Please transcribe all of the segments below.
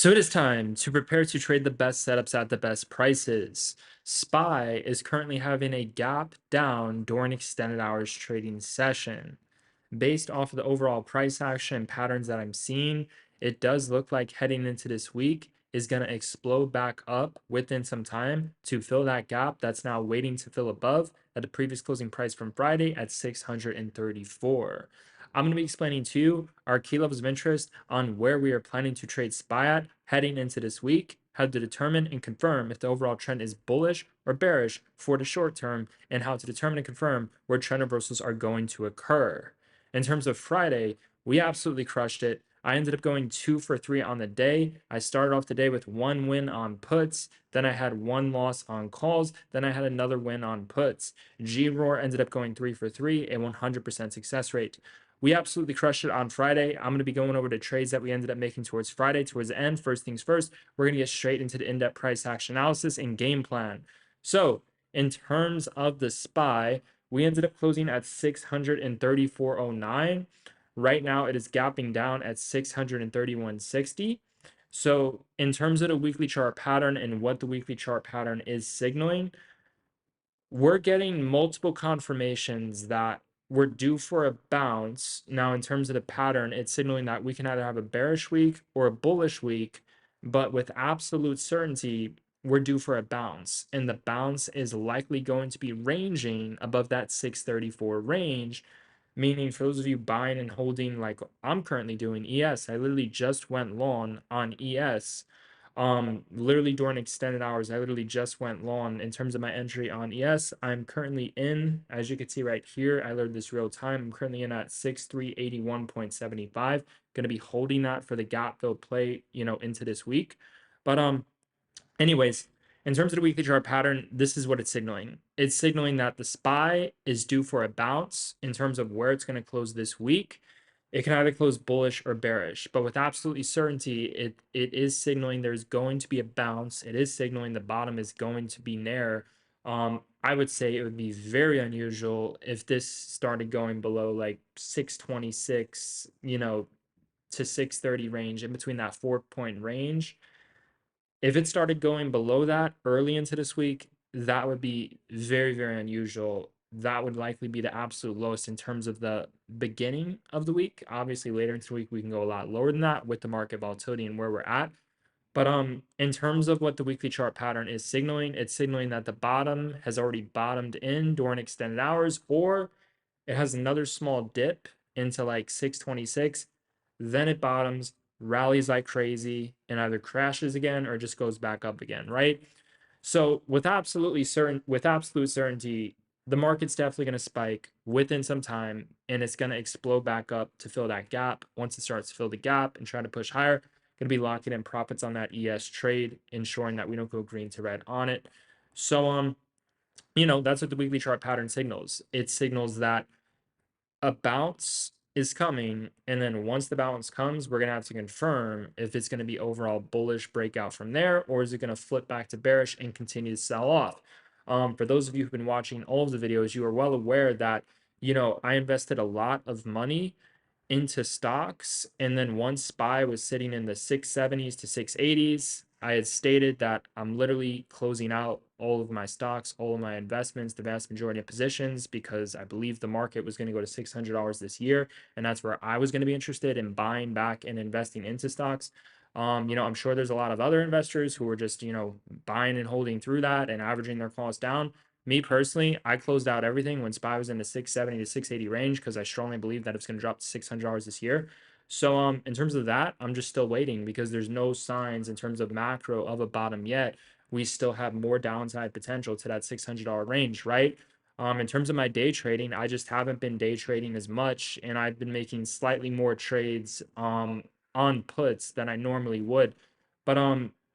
So it is time to prepare to trade the best setups at the best prices. SPY is currently having a gap down during extended hours trading session. Based off of the overall price action and patterns that I'm seeing, it does look like heading into this week is going to explode back up within some time to fill that gap that's now waiting to fill above at the previous closing price from Friday at 634. I'm going to be explaining to you our key levels of interest on where we are planning to trade SPY at heading into this week, how to determine and confirm if the overall trend is bullish or bearish for the short term, and how to determine and confirm where trend reversals are going to occur. In terms of Friday, we absolutely crushed it. I ended up going 2 for 3 on the day. I started off the day with one win on puts, then I had one loss on calls, then I had another win on puts. G-Roar ended up going 3 for 3, a 100% success rate. We absolutely crushed it on Friday. I'm going to be going over the trades that we ended up making towards Friday, towards the end. First things first, we're going to get straight into the in-depth price action analysis and game plan. So, in terms of the SPY, we ended up closing at 634.09. Right now, it is gapping down at 631.60. So, in terms of the weekly chart pattern and what the weekly chart pattern is signaling, we're getting multiple confirmations that we're due for a bounce. Now, in terms of the pattern, it's signaling that we can either have a bearish week or a bullish week, but with absolute certainty, we're due for a bounce. And the bounce is likely going to be ranging above that 634 range, meaning for those of you buying and holding, like I'm currently doing ES, I literally just went long on ES. Literally during extended hours, I literally just went long in terms of my entry on ES. I'm currently in, as you can see right here, I learned this real time. I'm currently in at 6381.75. Going to be holding that for the gap fill play, into this week. But anyways, in terms of the weekly chart pattern, this is what it's signaling. It's signaling that the SPY is due for a bounce in terms of where it's going to close this week. It can either close bullish or bearish, but with absolutely certainty, it is signaling there's going to be a bounce. It is signaling the bottom is going to be near. I would say it would be very unusual if this started going below like 626, to 630 range, in between that 4 point range. If it started going below that early into this week, that would be very, very unusual. That would likely be the absolute lowest in terms of the beginning of the week. Obviously, later into the week, we can go a lot lower than that with the market volatility and where we're at. But in terms of what the weekly chart pattern is signaling, it's signaling that the bottom has already bottomed in during extended hours, or it has another small dip into like 626, then it bottoms, rallies like crazy, and either crashes again or just goes back up again, right? So with absolute certainty, the market's definitely going to spike within some time, and it's going to explode back up to fill that gap. Once it starts to fill the gap and try to push higher, going to be locking in profits on that ES trade, ensuring that we don't go green to red on it. So that's what the weekly chart pattern signals. It signals that a bounce is coming, and then once the bounce comes, we're going to have to confirm if it's going to be overall bullish breakout from there, or is it going to flip back to bearish and continue to sell off. For those of you who've been watching all of the videos, you are well aware that I invested a lot of money into stocks, and then once SPY was sitting in the 670s to 680s, I had stated that I'm literally closing out all of my stocks, all of my investments, the vast majority of positions, because I believe the market was going to go to $600 this year, and that's where I was going to be interested in buying back and investing into stocks. I'm sure there's a lot of other investors who were just, buying and holding through that and averaging their costs down. Me personally, I closed out everything when SPY was in the 670 to 680 range because I strongly believe that it's going to drop to $600 this year. So in terms of that, I'm just still waiting because there's no signs in terms of macro of a bottom yet. We still have more downside potential to that $600 range, right? In terms of my day trading, I just haven't been day trading as much, and I've been making slightly more trades on puts than I normally would. But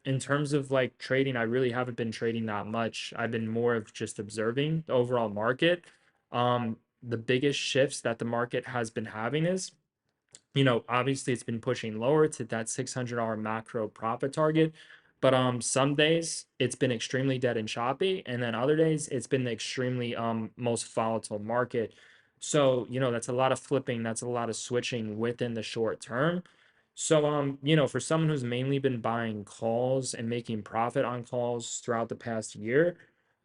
in terms of like trading, I really haven't been trading that much. I've been more of just observing the overall market. The biggest shifts that the market has been having is, obviously it's been pushing lower to that $600 macro profit target. But some days it's been extremely dead and choppy, and then other days it's been the extremely most volatile market. So, that's a lot of flipping, that's a lot of switching within the short term. So, for someone who's mainly been buying calls and making profit on calls throughout the past year,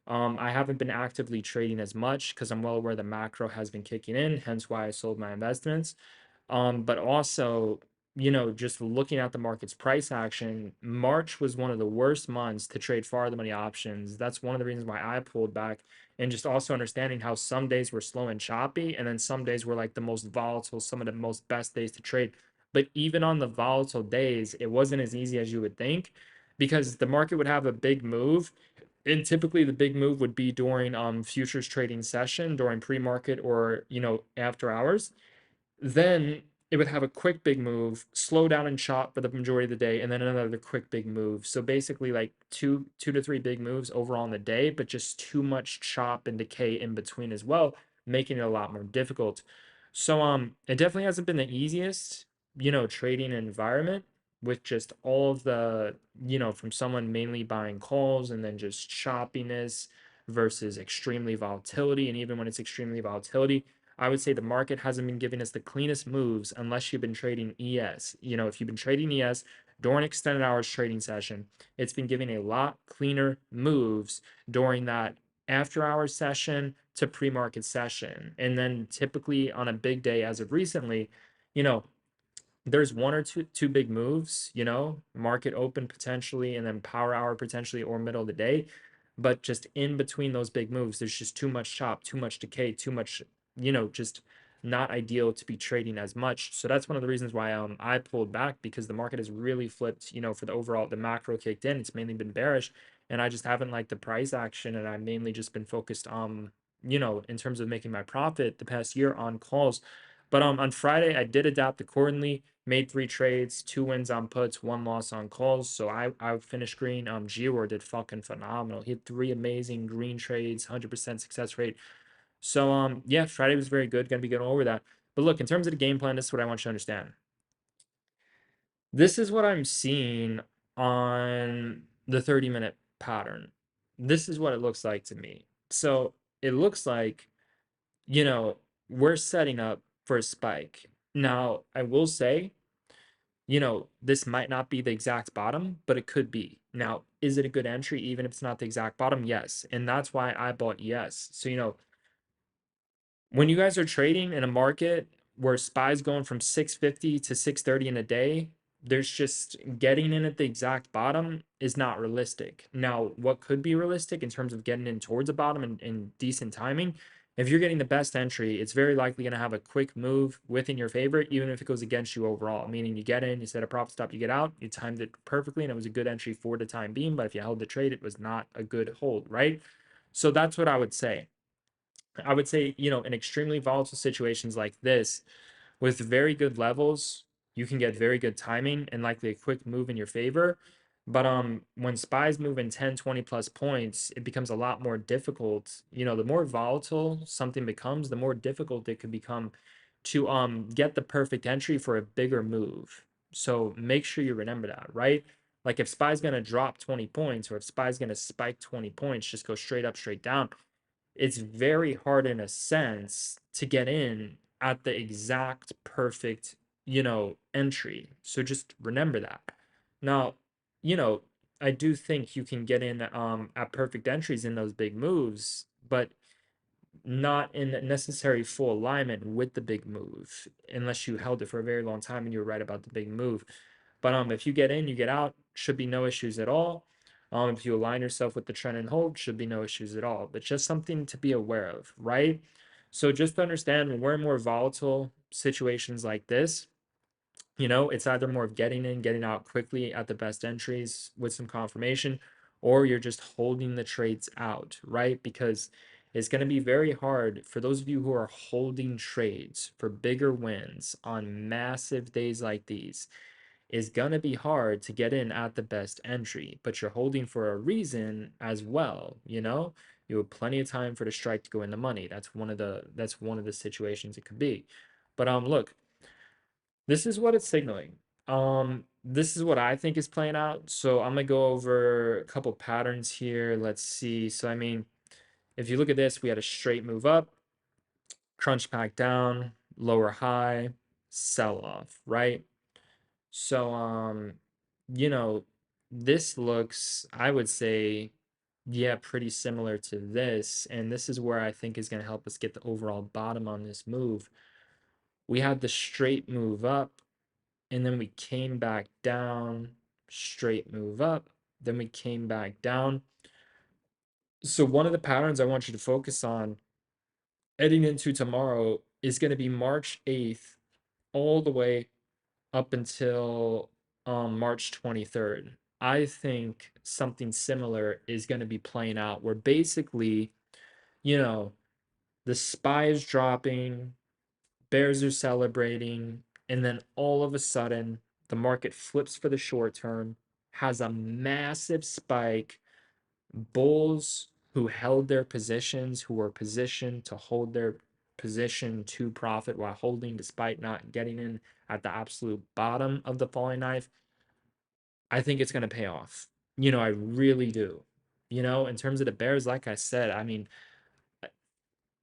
I haven't been actively trading as much because I'm well aware the macro has been kicking in, hence why I sold my investments. But also, just looking at the market's price action, March was one of the worst months to trade farther money options. That's one of the reasons why I pulled back. And just also understanding how some days were slow and choppy, and then some days were like the most volatile, some of the most best days to trade. But even on the volatile days, it wasn't as easy as you would think because the market would have a big move. And typically the big move would be during futures trading session, during pre-market or after hours. Then it would have a quick big move, slow down and chop for the majority of the day, and then another quick big move. So basically, like two to three big moves overall in the day, but just too much chop and decay in between as well, making it a lot more difficult. So it definitely hasn't been the easiest, trading environment with just all of the, from someone mainly buying calls and then just choppiness versus extremely volatility. And even when it's extremely volatility, I would say the market hasn't been giving us the cleanest moves unless you've been trading ES. If you've been trading ES during extended hours trading session, it's been giving a lot cleaner moves during that after hours session to pre-market session. And then typically on a big day as of recently, you know, there's one or two big moves, market open potentially and then power hour potentially or middle of the day. But just in between those big moves, there's just too much chop, too much decay, too much, just not ideal to be trading as much. So that's one of the reasons why I pulled back because the market has really flipped, for the overall the macro kicked in. It's mainly been bearish. And I just haven't liked the price action. And I've mainly just been focused on, in terms of making my profit the past year on calls. But on Friday, I did adapt accordingly. Made three trades, two wins on puts, one loss on calls. So I finished green. Gior did fucking phenomenal. He had three amazing green trades, 100% success rate. So yeah, Friday was very good. Gonna be going over that. But look, in terms of the game plan, this is what I want you to understand. This is what I'm seeing on the 30-minute pattern. This is what it looks like to me. So it looks like, we're setting up for a spike. Now, I will say this might not be the exact bottom, but it could be. Now, is it a good entry even if it's not the exact bottom? Yes. And that's why I bought yes. So, when you guys are trading in a market where SPY's going from 650 to 630 in a day, there's just getting in at the exact bottom is not realistic. Now, what could be realistic in terms of getting in towards the bottom and decent timing? If you're getting the best entry, it's very likely going to have a quick move within your favor, even if it goes against you overall. Meaning you get in, you set a profit stop, you get out, you timed it perfectly, and it was a good entry for the time being. But if you held the trade, it was not a good hold, right? So that's what I would say. I would say, in extremely volatile situations like this, with very good levels, you can get very good timing and likely a quick move in your favor. But when SPYs move in 10, 20 plus points, it becomes a lot more difficult. The more volatile something becomes, the more difficult it could become to get the perfect entry for a bigger move. So make sure you remember that, right? Like if SPY's gonna drop 20 points or if SPY's gonna spike 20 points, just go straight up, straight down, it's very hard in a sense to get in at the exact perfect, entry. So just remember that. Now, you know, I do think you can get in at perfect entries in those big moves, but not in necessary full alignment with the big move unless you held it for a very long time and you're right about the big move. But if you get in, you get out, should be no issues at all. If you align yourself with the trend and hold, should be no issues at all. But just something to be aware of, right? So just to understand when we're in more volatile situations like this, it's either more of getting in, getting out quickly at the best entries with some confirmation, or you're just holding the trades out, right? Because it's going to be very hard for those of you who are holding trades for bigger wins on massive days like these. Is going to be hard to get in at the best entry, but you're holding for a reason as well, You have plenty of time for the strike to go in the money. That's one of the situations it could be. But look, this is what it's signaling. This is what I think is playing out. So I'm gonna go over a couple patterns here. Let's see. So I mean, if you look at this, we had a straight move up, crunch back down, lower high, sell off, right? So, you know, this looks, I would say, yeah, pretty similar to this. And this is where I think is going to help us get the overall bottom on this move. We had the straight move up, and then we came back down, straight move up, then we came back down. So, one of the patterns I want you to focus on heading into tomorrow is going to be March 8th all the way up until March 23rd. I think something similar is going to be playing out where basically, you know, the SPY is dropping, bears are celebrating, and then all of a sudden the market flips for the short term, has a massive spike. Bulls who held their positions, who were positioned to hold their position to profit while holding despite not getting in at the absolute bottom of the falling knife, I think it's going to pay off. I really do. In terms of the Bears, like I said, I mean,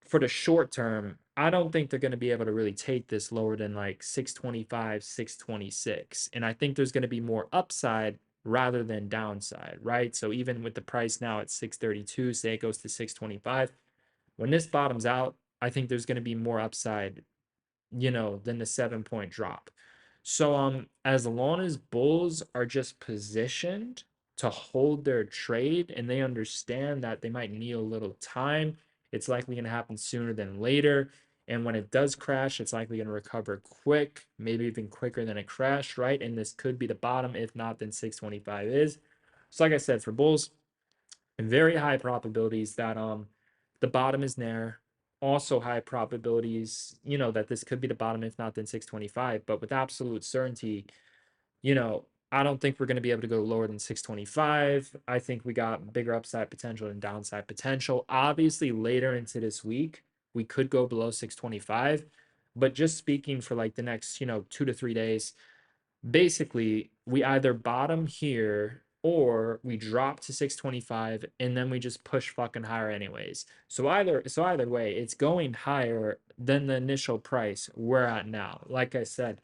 for the short term, I don't think they're going to be able to really take this lower than like 625, 626. And I think there's going to be more upside rather than downside, right? So even with the price now at 632, say it goes to 625, when this bottoms out, I think there's going to be more upside than the 7 point drop. So as long as bulls are just positioned to hold their trade and they understand that they might need a little time, it's likely going to happen sooner than later. And when it does crash, it's likely going to recover quick, maybe even quicker than it crashed, right? And this could be the bottom. If not, then 625 is. So like I said, for bulls, very high probabilities that the bottom is there. Also high probabilities, that this could be the bottom, if not then 625. But with absolute certainty, I don't think we're going to be able to go lower than 625. I think we got bigger upside potential than downside potential. Obviously, later into this week, we could go below 625. But just speaking for like the next, 2 to 3 days, basically we either bottom here or we drop to 625 and then we just push fucking higher anyways. So either way, it's going higher than the initial price we're at now. Like I said,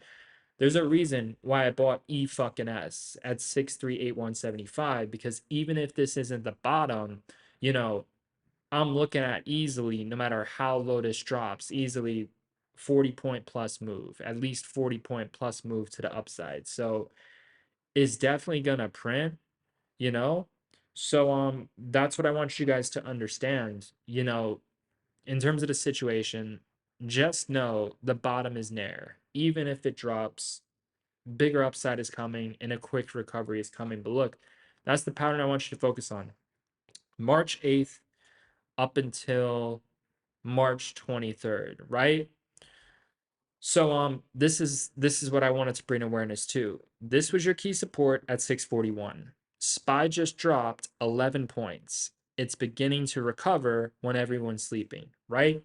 there's a reason why I bought E fucking S at 638175, because even if this isn't the bottom, you know, I'm looking at easily, no matter how low this drops, easily 40 point plus move, at least 40 point plus move to the upside. So it's definitely gonna print, you know. So that's what I want you guys to understand. In terms of the situation, just know the bottom is near. Even if it drops, bigger upside is coming and a quick recovery is coming. But look, that's the pattern I want you to focus on. March 8th up until March 23rd, right? So this is what I wanted to bring awareness to. This was your key support at 641. SPY just dropped 11 points. It's beginning to recover when everyone's sleeping, right?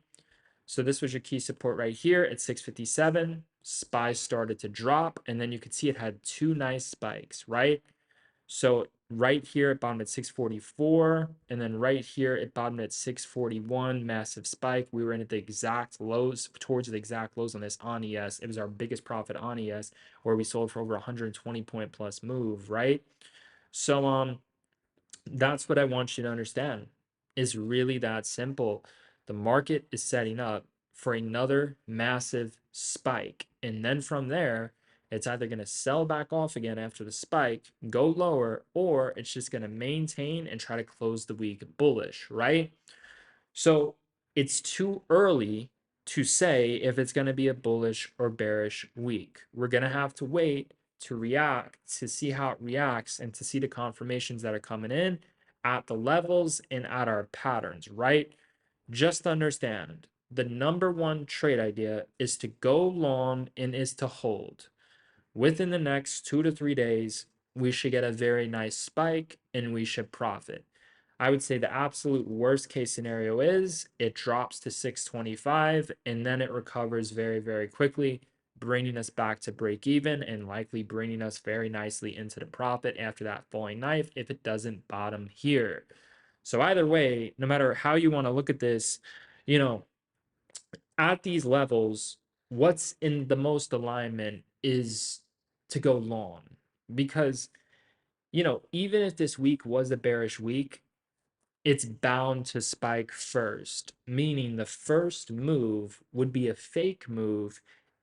So this was your key support right here at 657. SPY started to drop, and then you could see it had two nice spikes, right? So right here it bottomed at 644, and then right here it bottomed at 641, massive spike. We were in at the exact lows, towards the exact lows on this on ES. It was our biggest profit on ES, where we sold for over 120 point plus move, right? So that's what I want you to understand. Is really that simple. The market is setting up for another massive spike. And then from there, it's either going to sell back off again after the spike, go lower, or it's just going to maintain and try to close the week bullish, right? So it's too early to say if it's going to be a bullish or bearish week. We're going to have to wait to react, to see how it reacts, and to see the confirmations that are coming in at the levels and at our patterns, right? Just understand the number one trade idea is to go long and is to hold. Within the next 2 to 3 days, we should get a very nice spike and we should profit. I would say the absolute worst case scenario is it drops to 625 and then it recovers very, very quickly, bringing us back to break even and likely bringing us very nicely into the profit after that falling knife if it doesn't bottom here. So, either way, no matter how you want to look at this, you know, at these levels, what's in the most alignment is to go long because, even if this week was a bearish week, it's bound to spike first, meaning the first move would be a fake move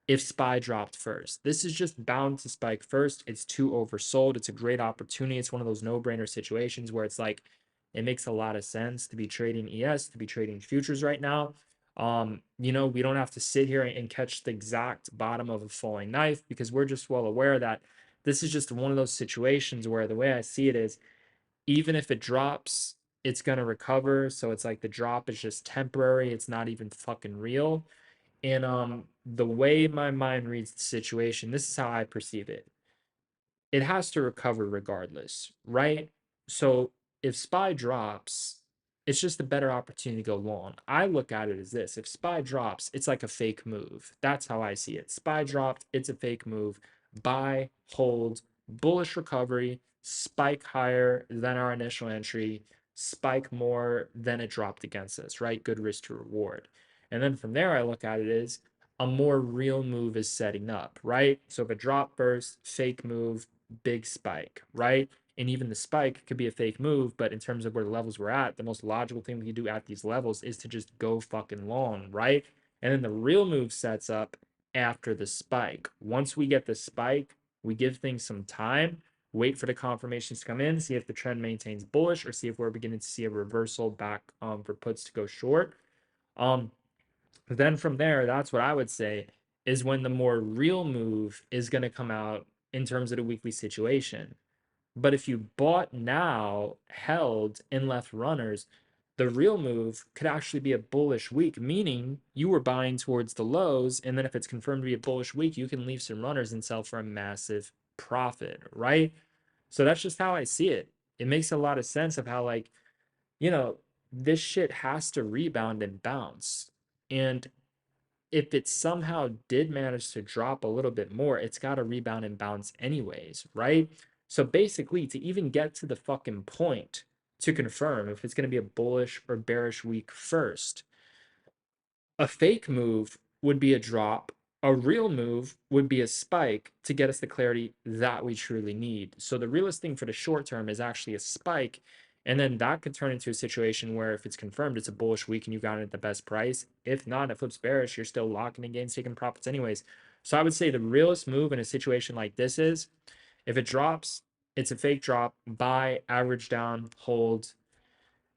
if SPY dropped first. This is just bound to spike first. It's too oversold. It's a great opportunity. It's one of those no-brainer situations where it's like it makes a lot of sense to be trading ES, to be trading futures right now. We don't have to sit here and catch the exact bottom of a falling knife because we're just well aware that this is just one of those situations where the way I see it is even if it drops, it's gonna recover. So it's like the drop is just temporary. It's not even fucking real. And the way my mind reads the situation, this is how I perceive it. It has to recover regardless, right? So if SPY drops, it's just a better opportunity to go long. I look at it as this: if SPY drops, it's like a fake move. That's how I see it. SPY dropped, it's a fake move. Buy, hold, bullish recovery, spike higher than our initial entry, spike more than it dropped against us, right? Good risk to reward. And then from there, I look at it as a more real move is setting up, right? So if a drop first, fake move, big spike, right? And even the spike could be a fake move, but in terms of where the levels we're at, the most logical thing we can do at these levels is to just go fucking long, right? And then the real move sets up after the spike. Once we get the spike, we give things some time, wait for the confirmations to come in, see if the trend maintains bullish, or see if we're beginning to see a reversal back for puts to go short. Um, then from there, that's what I would say is when the more real move is going to come out in terms of the weekly situation. But if you bought now, held, and left runners, the real move could actually be a bullish week, meaning you were buying towards the lows. And then if it's confirmed to be a bullish week, you can leave some runners and sell for a massive profit, right? So that's just how I see it. It makes a lot of sense of how, like, you know, this shit has to rebound and bounce. And if it somehow did manage to drop a little bit more, it's got to rebound and bounce anyways, right? So basically, to even get to the fucking point to confirm if it's going to be a bullish or bearish week first, a fake move would be a drop. A real move would be a spike to get us the clarity that we truly need. So the realest thing for the short term is actually a spike. And then that could turn into a situation where if it's confirmed it's a bullish week and you got it at the best price. If not, it flips bearish, you're still locking in gains, taking profits anyways. So I would say the realest move in a situation like this is if it drops, it's a fake drop, buy, average down, hold,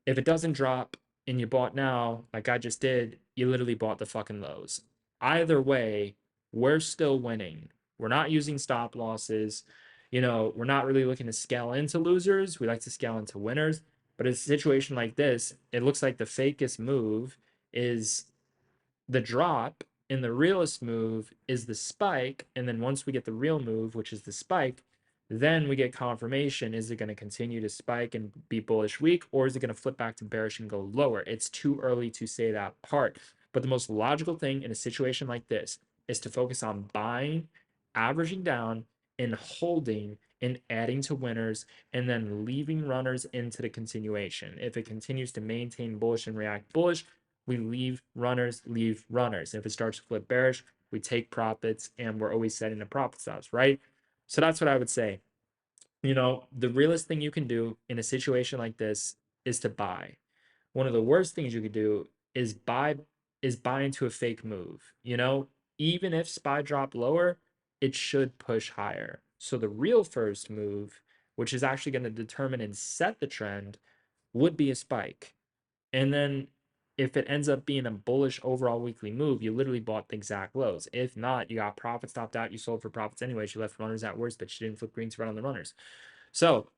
if it doesn't drop and you bought now, like I just did, you literally bought the fucking lows. Either way, we're still winning. We're not using stop losses. We're not really looking to scale into losers. We like to scale into winners. But in a situation like this, it looks like the fakest move is the drop, and the realest move is the spike. And then once we get the real move, which is the spike, then we get confirmation. Is it going to continue to spike and be bullish week, or is it going to flip back to bearish and go lower? It's too early to say that part. But the most logical thing in a situation like this is to focus on buying, averaging down, and holding and adding to winners, and then leaving runners into the continuation. If it continues to maintain bullish and react bullish, we leave runners, leave runners. If it starts to flip bearish, we take profits, and we're always setting the profit stops, right? So that's what I would say. The realest thing you can do in a situation like this is to buy. One of the worst things you could do is buy into a fake move. Even if SPY drop lower, it should push higher. So the real first move, which is actually going to determine and set the trend, would be a spike. And then if it ends up being a bullish overall weekly move, you literally bought the exact lows. If not, you got profit stopped out, you sold for profits anyways, you left runners at worst, but you didn't flip green to run on the runners. So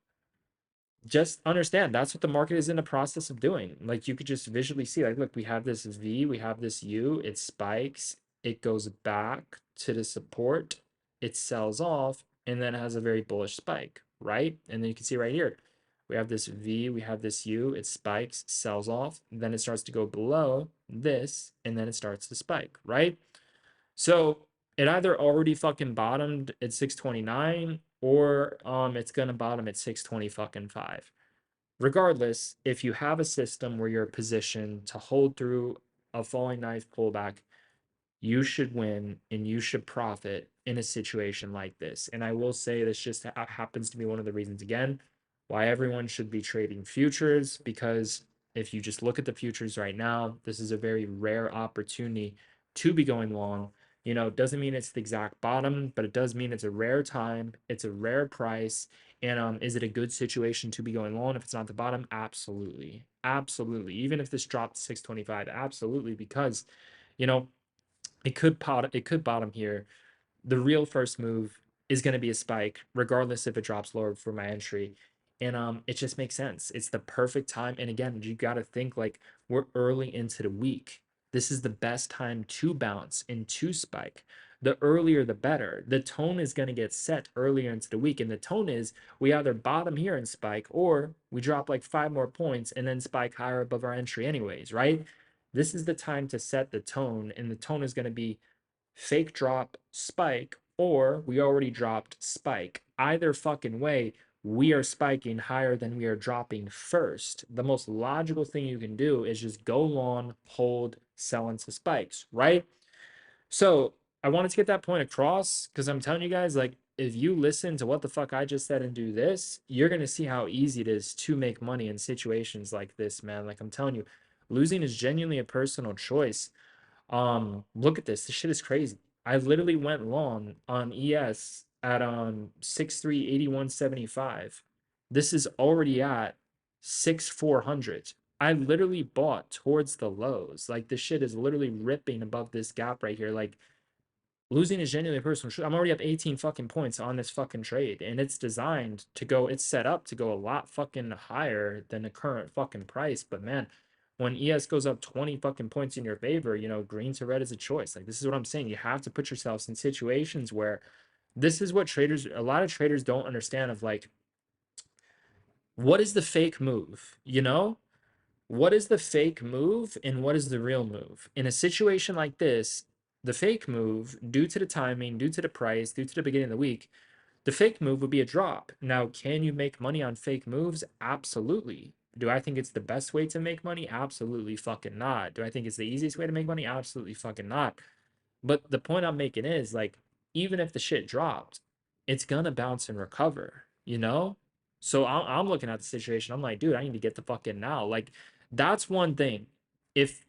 just understand that's what the market is in the process of doing. Like you could just visually see, like, look, we have this V, we have this U, it spikes, it goes back to the support, it sells off, and then it has a very bullish spike, right? And then you can see right here, we have this V, we have this U, it spikes, sells off, then it starts to go below this, and then it starts to spike, right? So it either already fucking bottomed at 629 or it's gonna bottom at 620 fucking 5. Regardless, if you have a system where you're positioned to hold through a falling knife pullback, you should win and you should profit in a situation like this. And I will say this just happens to be one of the reasons, again, why everyone should be trading futures, because if you just look at the futures right now, this is a very rare opportunity to be going long. Doesn't mean it's the exact bottom, but it does mean it's a rare time, it's a rare price. And is it a good situation to be going long if it's not the bottom? Absolutely. Absolutely. Even if this dropped to 625, absolutely, because you know, it could bottom here. The real first move is going to be a spike, regardless if it drops lower for my entry. And it just makes sense. It's the perfect time. And again, you got to think like we're early into the week. This is the best time to bounce and to spike. The earlier, the better. The tone is going to get set earlier into the week. And the tone is we either bottom here and spike, or we drop like 5 more points and then spike higher above our entry, anyways, right? This is the time to set the tone. And the tone is going to be fake drop spike, or we already dropped spike. Either fucking way, we are spiking higher than we are dropping first. The most logical thing you can do is just go long, hold, sell into spikes, right? So I wanted to get that point across because I'm telling you guys, like, if you listen to what the fuck I just said and do this, you're gonna see how easy it is to make money in situations like this, man. Like I'm telling you, losing is genuinely a personal choice. Look at this. This shit is crazy. I literally went long on ES at 6,381.75. This is already at 6,400. I literally bought towards the lows. Like this shit is literally ripping above this gap right here. Like losing is genuinely personal. I'm already up 18 fucking points on this fucking trade, and it's designed to go, it's set up to go a lot fucking higher than the current fucking price. But man, when ES goes up 20 fucking points in your favor, green to red is a choice. Like this is what I'm saying. You have to put yourselves in situations where this is what a lot of traders don't understand of like, what is the fake move? What is the fake move and what is the real move? In a situation like this, the fake move, due to the timing, due to the price, due to the beginning of the week, the fake move would be a drop. Now, can you make money on fake moves? Absolutely. Do I think it's the best way to make money? Absolutely fucking not. Do I think it's the easiest way to make money? Absolutely fucking not. But the point I'm making is like, even if the shit dropped, it's gonna bounce and recover. So I'm looking at the situation. I'm like, dude, I need to get the fuck in now. Like, that's one thing. If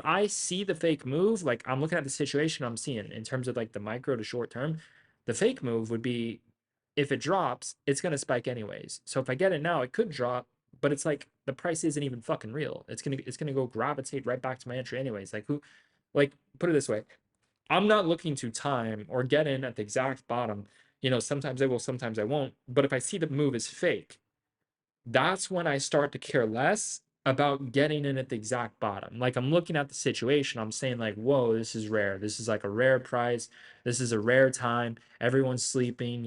I see the fake move, like I'm looking at the situation I'm seeing in terms of like the micro to short term, the fake move would be if it drops, it's gonna spike anyways. So if I get it now, it could drop, but it's like the price isn't even fucking real. It's gonna go gravitate right back to my entry anyways. Like put it this way, I'm not looking to time or get in at the exact bottom. Sometimes I will, sometimes I won't. But if I see the move is fake, that's when I start to care less about getting in at the exact bottom. Like I'm looking at the situation, I'm saying like, whoa, this is rare. This is like a rare price. This is a rare time. Everyone's sleeping,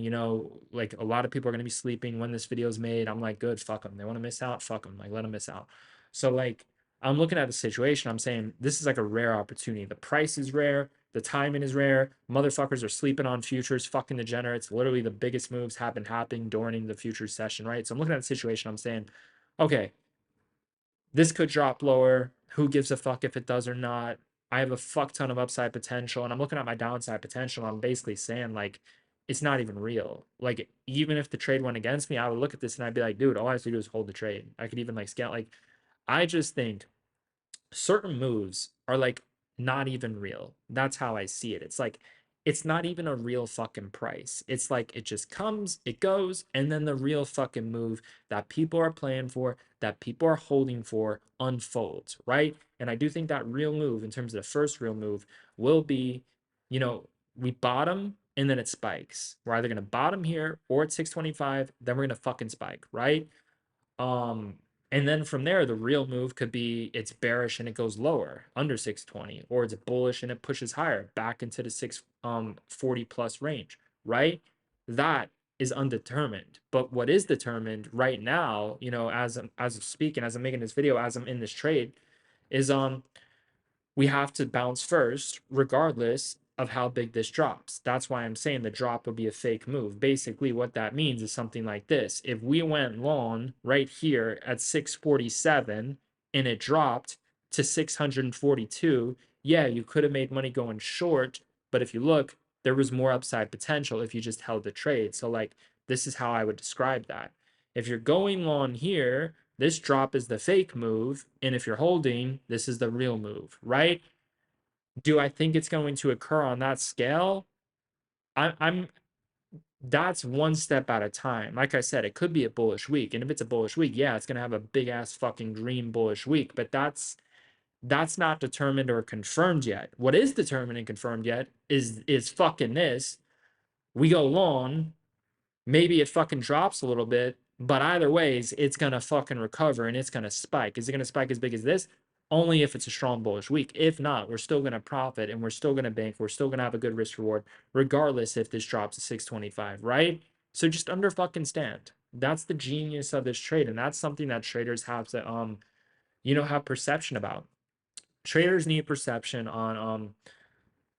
like a lot of people are going to be sleeping when this video is made. I'm like, good, fuck them. They want to miss out, fuck them. Like let them miss out. So like I'm looking at the situation, I'm saying this is like a rare opportunity. The price is rare. The timing is rare. Motherfuckers are sleeping on futures, fucking degenerates. Literally, the biggest moves have been happening during the futures session, right? So I'm looking at the situation. I'm saying, okay, this could drop lower. Who gives a fuck if it does or not? I have a fuck ton of upside potential, and I'm looking at my downside potential. I'm basically saying, like, it's not even real. Like, even if the trade went against me, I would look at this and I'd be like, dude, all I have to do is hold the trade. I could even, like, scale. Like, I just think certain moves are like not even real. That's how I see it. It's like it's not even a real fucking price. It's like it just comes, it goes, and then the real fucking move that people are playing for, that people are holding for, unfolds, right? And I do think that real move, in terms of the first real move, will be, we bottom and then it spikes. We're either gonna bottom here or at 625, then we're gonna fucking spike, right? Um, and then from there, the real move could be it's bearish and it goes lower under 620, or it's bullish and it pushes higher back into the 640 plus range, right? That is undetermined. But what is determined right now, as of speaking, as I'm making this video, as I'm in this trade, is we have to bounce first, regardless of how big this drops. That's why I'm saying the drop would be a fake move. Basically, what that means is something like this. If we went long right here at 647 and it dropped to 642, yeah, you could have made money going short, but if you look, there was more upside potential if you just held the trade. So like this is how I would describe that. If you're going long here, this drop is the fake move, and if you're holding, this is the real move, right? Do I think it's going to occur on that scale? I'm that's one step at a time. Like I said, it could be a bullish week. And if it's a bullish week, yeah, it's gonna have a big ass fucking green bullish week. But that's not determined or confirmed yet. What is determined and confirmed yet is fucking this. We go long, maybe it fucking drops a little bit, but either ways, it's gonna fucking recover and it's gonna spike. Is it gonna spike as big as this? Only if it's a strong bullish week. If not, we're still gonna profit and we're still gonna bank. We're still gonna have a good risk reward, regardless if this drops to 625, right? So just under fucking stand. That's the genius of this trade, and that's something that traders have to have perception about. Traders need perception on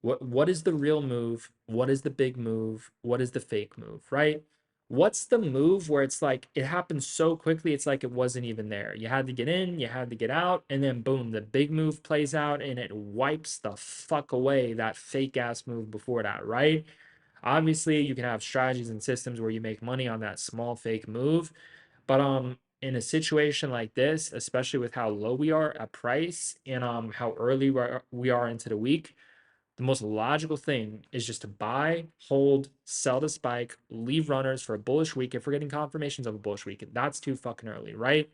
what is the real move? What is the big move? What is the fake move, right? What's the move where it's like it happens so quickly, it's like it wasn't even there. You had to get in, you had to get out, and then boom, the big move plays out and it wipes the fuck away that fake ass move before that, right? Obviously, you can have strategies and systems where you make money on that small fake move, but in a situation like this, especially with how low we are at price and how early we are into the week, the most logical thing is just to buy, hold, sell the spike, leave runners for a bullish week. If we're getting confirmations of a bullish week, that's too fucking early, right?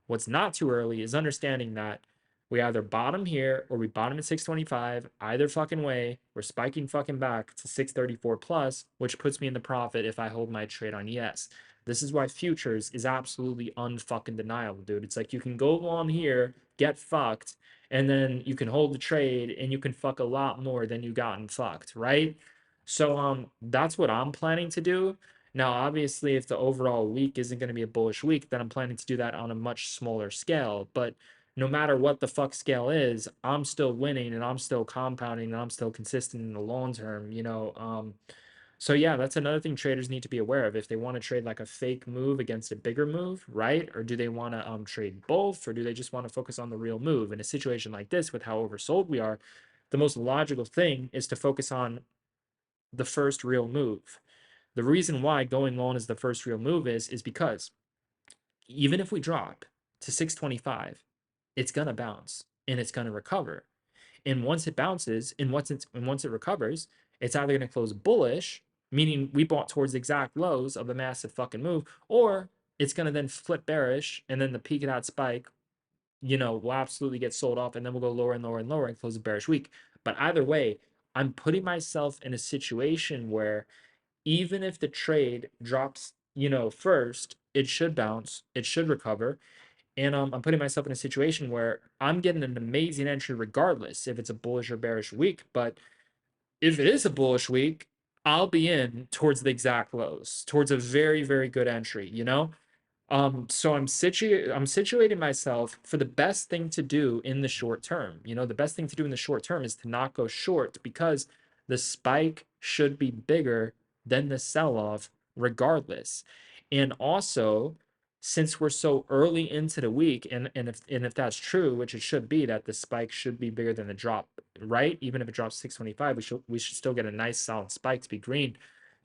What's not too early is understanding that we either bottom here or we bottom at 625. Either fucking way, we're spiking fucking back to 634 plus, which puts me in the profit if I hold my trade on yes. This is why futures is absolutely unfucking deniable, dude. It's like you can go on here, get fucked, and then you can hold the trade and you can fuck a lot more than you gotten fucked, right? So that's what I'm planning to do. Now, obviously, if the overall week isn't going to be a bullish week, then I'm planning to do that on a much smaller scale. But no matter what the fuck scale is, I'm still winning and I'm still compounding and I'm still consistent in the long term. So yeah, that's another thing traders need to be aware of. If they want to trade like a fake move against a bigger move, right? Or do they want to trade both, or do they just want to focus on the real move? In a situation like this, with how oversold we are, the most logical thing is to focus on the first real move. The reason why going long is the first real move is because even if we drop to 625, it's gonna bounce and it's gonna recover. And once it bounces and once it recovers, it's either going to close bullish, meaning we bought towards the exact lows of the massive fucking move, or it's going to then flip bearish, and then the peak of that spike, will absolutely get sold off, and then we'll go lower and lower and lower and close a bearish week. But either way, I'm putting myself in a situation where even if the trade drops, first, it should bounce, it should recover, and I'm putting myself in a situation where I'm getting an amazing entry regardless if it's a bullish or bearish week. But if it is a bullish week, I'll be in towards the exact lows, towards a very, very good entry. So I'm situating myself for the best thing to do in the short term. The best thing to do in the short term is to not go short because the spike should be bigger than the sell-off regardless. And also, since we're so early into the week, and if that's true, which it should be, that the spike should be bigger than the drop, right? Even if it drops 625, we should still get a nice solid spike to be green.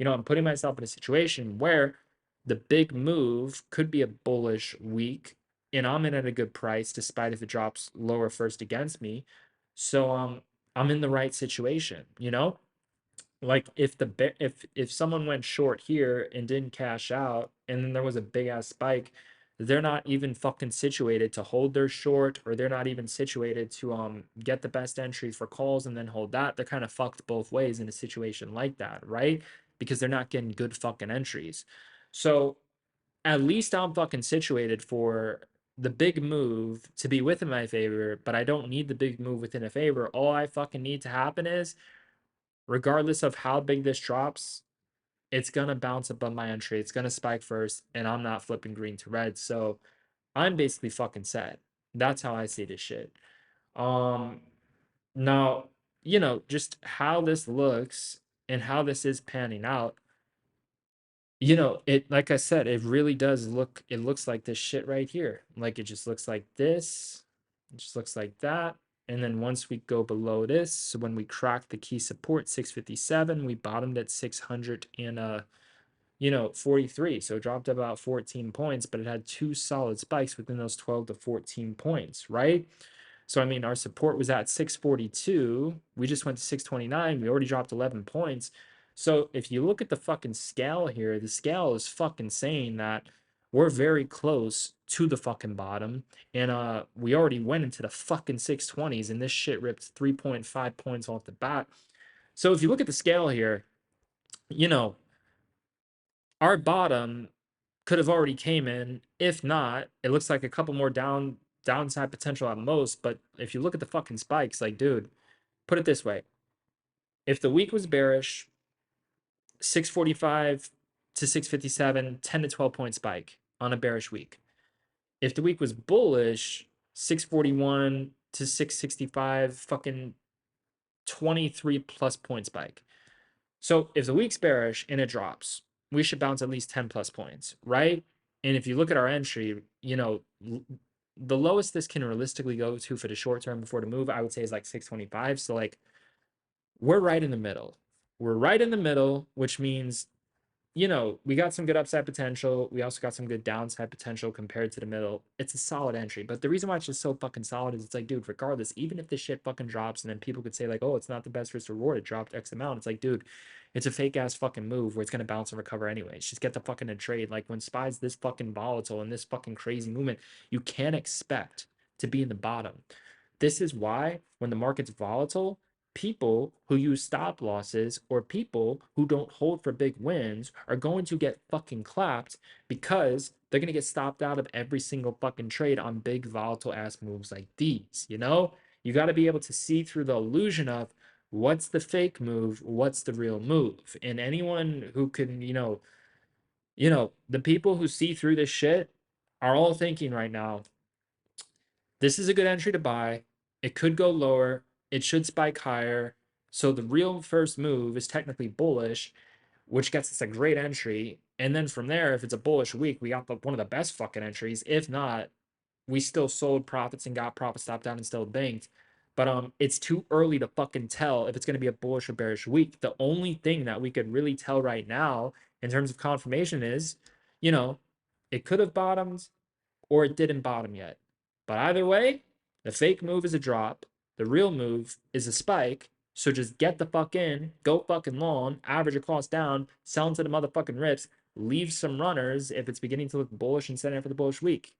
I'm putting myself in a situation where the big move could be a bullish week, and I'm in at a good price despite if it drops lower first against me. So I'm in the right situation. Like if someone went short here and didn't cash out, and then there was a big ass spike, they're not even fucking situated to hold their short, or they're not even situated to get the best entry for calls and then hold that. They're kind of fucked both ways in a situation like that, right? Because they're not getting good fucking entries. So at least I'm fucking situated for the big move to be within my favor, but I don't need the big move within a favor. All I fucking need to happen is, regardless of how big this drops, it's gonna bounce above my entry. It's gonna spike first, and I'm not flipping green to red. So I'm basically fucking set. That's how I see this shit. Um, Now, just how this looks and how this is panning out, it, like I said, it really does look, it looks like this shit right here. Like it just looks like this. It just looks like that. And then once we go below this, so when we crack the key support 657, we bottomed at 600 and 43. So it dropped about 14 points, but it had two solid spikes within those 12 to 14 points, right? So I mean, our support was at 642. We just went to 629. We already dropped 11 points. So if you look at the fucking scale here, the scale is fucking saying that we're very close to the fucking bottom. And we already went into the fucking 620s, and this shit ripped 3.5 points off the bat. So if you look at the scale here, you know, our bottom could have already came in. If not, it looks like a couple more downside potential at most. But if you look at the fucking spikes, like, dude, put it this way. If the week was bearish, 645 to 657, 10 to 12 point spike on a bearish week. If the week was bullish, 641 to 665, fucking 23 plus point spike. So if the week's bearish and it drops, we should bounce at least 10 plus points, right? And if you look at our entry, the lowest this can realistically go to for the short term before the move, I would say is like 625. So like we're right in the middle. We're right in the middle, which means we got some good upside potential. We also got some good downside potential compared to the middle. It's a solid entry. But the reason why it's just so fucking solid is it's like, dude, regardless, even if this shit fucking drops and then people could say, like, oh, it's not the best risk reward, it dropped X amount. It's like, dude, it's a fake ass fucking move where it's gonna bounce and recover anyways. Just get the fucking in trade. Like when SPY's this fucking volatile and this fucking crazy movement, you can't expect to be in the bottom. This is why when the market's volatile, people who use stop losses or people who don't hold for big wins are going to get fucking clapped because they're going to get stopped out of every single fucking trade on big volatile ass moves like these. You got to be able to see through the illusion of what's the fake move, what's the real move. And anyone who can, the people who see through this shit are all thinking right now, this is a good entry to buy. It could go lower. It should spike higher. So the real first move is technically bullish, which gets us a great entry. And then from there, if it's a bullish week, we got one of the best fucking entries. If not, we still sold profits and got profit stop down and still banked. But it's too early to fucking tell if it's going to be a bullish or bearish week. The only thing that we could really tell right now in terms of confirmation is, it could have bottomed or it didn't bottom yet. But either way, the fake move is a drop. The real move is a spike. So just get the fuck in, go fucking long, average your cost down, sell into the motherfucking rips, leave some runners if it's beginning to look bullish and set in for the bullish week,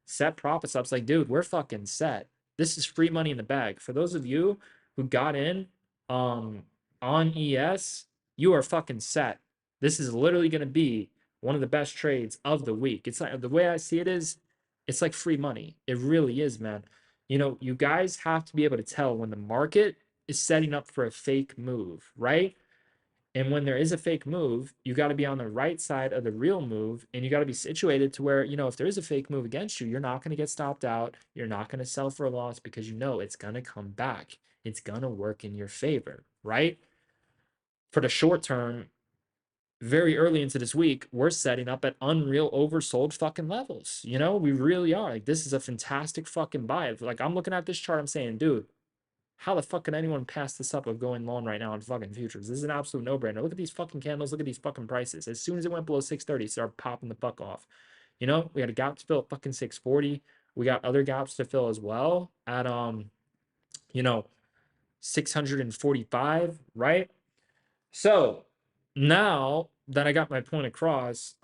Set profit stops. Like, dude, we're fucking set. This is free money in the bag. For those of you who got in on ES, you are fucking set. This is literally going to be one of the best trades of the week. It's like the way I see it is it's like free money. It really is, man. You guys have to be able to tell when the market is setting up for a fake move, right? And when there is a fake move, you got to be on the right side of the real move. And you got to be situated to where, if there is a fake move against you, you're not going to get stopped out. You're not going to sell for a loss because it's going to come back. It's going to work in your favor, right? For the short term, very early into this week, we're setting up at unreal oversold fucking levels. We really are. Like, this is a fantastic fucking buy. Like, I'm looking at this chart, I'm saying, dude, how the fuck can anyone pass this up of going long right now on fucking futures? This is an absolute no-brainer. Look at these fucking candles. Look at these fucking prices. As soon as it went below 630, start popping the fuck off. We had a gap to fill at fucking 640. We got other gaps to fill as well at 645, right? So now that I got my point across,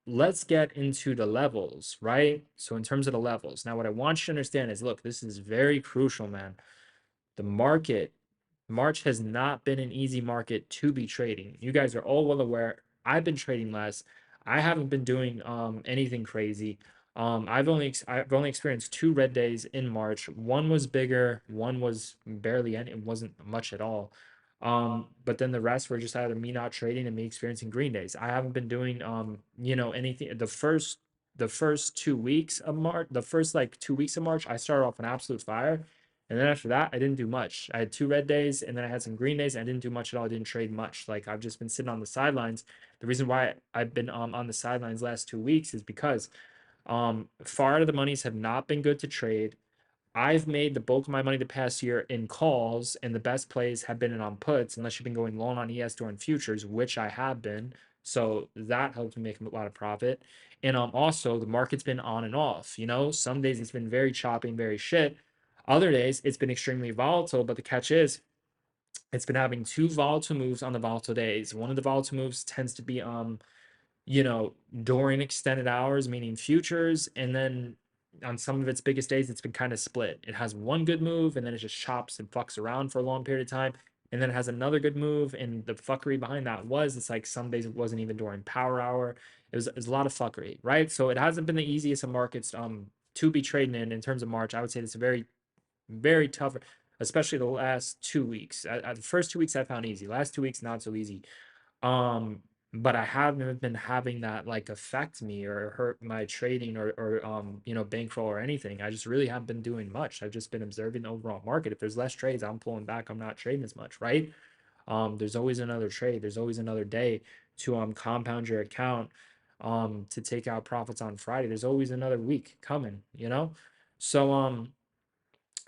let's get into the levels, right? So in terms of the levels, now what I want you to understand is, look, this is very crucial, man. The market, March has not been an easy market to be trading. You guys are all well aware. I've been trading less. I haven't been doing anything crazy. I've only experienced 2 red days in March. One was bigger, one was barely any, it wasn't much at all. But then the rest were just either me not trading and me experiencing green days. I haven't been doing anything. The first 2 weeks of March, the first like 2 weeks of March, I started off an absolute fire. And then after that, I didn't do much. I had 2 red days and then I had some green days. And I didn't do much at all. I didn't trade much. Like, I've just been sitting on the sidelines. The reason why I've been on the sidelines last 2 weeks is because far out of the monies have not been good to trade. I've made the bulk of my money the past year in calls, and the best plays have been in on puts, unless you've been going long on ES during futures, which I have been. So that helped me make a lot of profit. And also the market's been on and off. Some days it's been very choppy and very shit. Other days it's been extremely volatile. But the catch is, it's been having two volatile moves on the volatile days. One of the volatile moves tends to be you know, during extended hours, meaning futures. And then on some of its biggest days, it's been kind of split. It has one good move and then it just chops and fucks around for a long period of time. And then it has another good move. And the fuckery behind that was it's like some days it wasn't even during power hour. It was a lot of fuckery, right? So it hasn't been the easiest of markets to be trading in terms of March. I would say it's a very, very tough, especially the last 2 weeks. The first 2 weeks I found easy. Last 2 weeks, not so easy. Um, but I haven't been having that like affect me or hurt my trading or bankroll or anything. I just really haven't been doing much. I've just been observing the overall market. If there's less trades, I'm pulling back. I'm not trading as much, right? There's always another trade. There's always another day to compound your account, to take out profits on Friday. There's always another week coming. So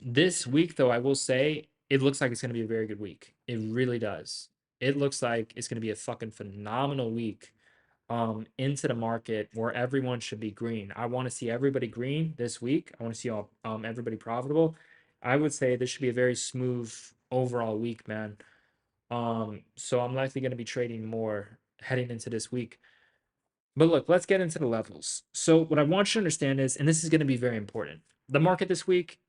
this week, though, I will say it looks like it's going to be a very good week. It really does. It looks like it's going to be a fucking phenomenal week into the market where everyone should be green. I want to see everybody green this week. I want to see all everybody profitable. I would say this should be a very smooth overall week, man. So I'm likely going to be trading more heading into this week. But look, let's get into the levels. So what I want you to understand is, and this is going to be very important, the market this week,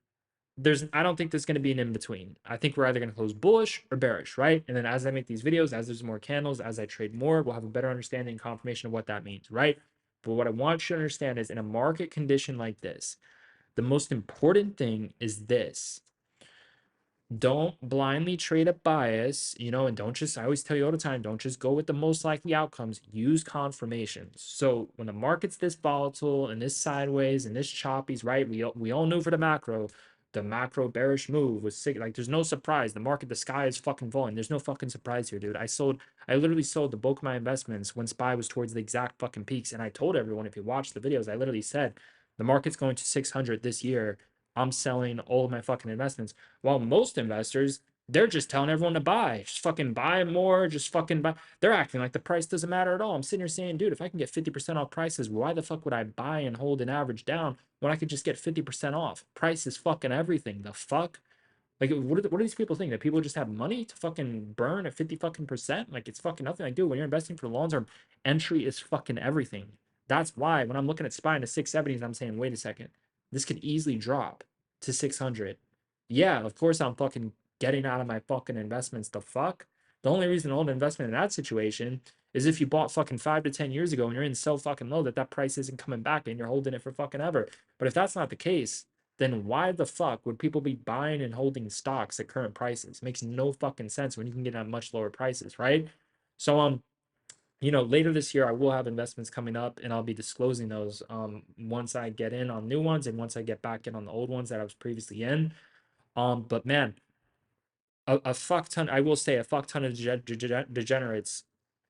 I don't think there's going to be an in between. I think we're either going to close bullish or bearish, right? And then as I make these videos, as there's more candles, as I trade more, we'll have a better understanding and confirmation of what that means, right? But what I want you to understand is, in a market condition like this, the most important thing is this: don't blindly trade a bias, and don't just, I always tell you all the time, don't just go with the most likely outcomes, use confirmations. So when the market's this volatile and this sideways and this choppy's right, we all knew for the macro bearish move was sick. Like, there's no surprise. The market, the sky is fucking falling. There's no fucking surprise here, dude. I literally sold the bulk of my investments when SPY was towards the exact fucking peaks. And I told everyone, if you watch the videos, I literally said, the market's going to 600 this year. I'm selling all of my fucking investments. While most investors, they're just telling everyone to buy. Just fucking buy more. Just fucking buy. They're acting like the price doesn't matter at all. I'm sitting here saying, dude, if I can get 50% off prices, why the fuck would I buy and hold an average down when I could just get 50% off? Price is fucking everything. The fuck? Like, what do these people think? That people just have money to fucking burn at 50 fucking percent? Like, it's fucking nothing. Like, dude, when you're investing for the long term, entry is fucking everything. That's why when I'm looking at SPY in the 670s, I'm saying, wait a second, this could easily drop to 600. Yeah, of course I'm fucking getting out of my fucking investments. The fuck? The only reason to hold an investment in that situation is if you bought fucking 5 to 10 years ago and you're in so fucking low that price isn't coming back and you're holding it for fucking ever. But if that's not the case, then why the fuck would people be buying and holding stocks at current prices? It makes no fucking sense when you can get at much lower prices, right? So later this year I will have investments coming up and I'll be disclosing those once I get in on new ones and once I get back in on the old ones that I was previously in. But man, a fuck ton, I will say, a fuck ton of degenerates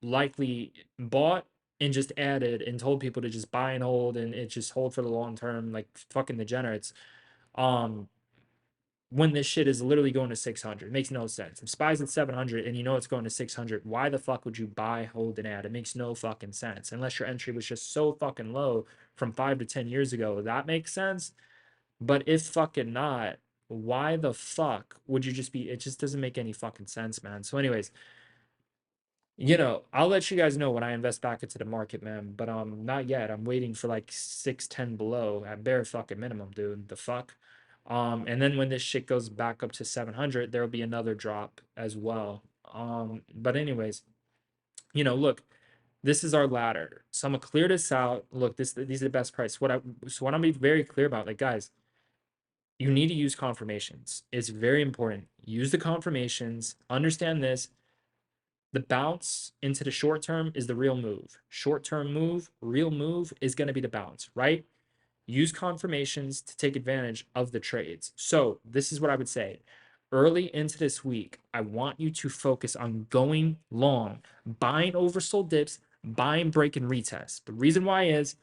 likely bought and just added and told people to just buy and hold and it just hold for the long term, like fucking degenerates. Um, when this shit is literally going to 600. It makes no sense. If SPY's at 700 and you know it's going to 600, why the fuck would you buy, hold, and add? It makes no fucking sense. Unless your entry was just so fucking low from 5 to 10 years ago. That makes sense. But if fucking not, why the fuck would you just be? It just doesn't make any fucking sense, man. So, anyways, I'll let you guys know when I invest back into the market, man. But not yet. I'm waiting for like 610 below at bare fucking minimum, dude. The fuck. And then when this shit goes back up to 700, there'll be another drop as well. But anyways, look, this is our ladder. So I'm gonna clear this out. Look, these are the best price. What I'm gonna be very clear about, like, guys, you need to use confirmations. It's very important. Use the confirmations. Understand this. The bounce into the short term is the real move. Short term move, real move is going to be the bounce, right? Use confirmations to take advantage of the trades. So, this is what I would say. Early into this week, I want you to focus on going long, buying oversold dips, buying break and retest. The reason why is,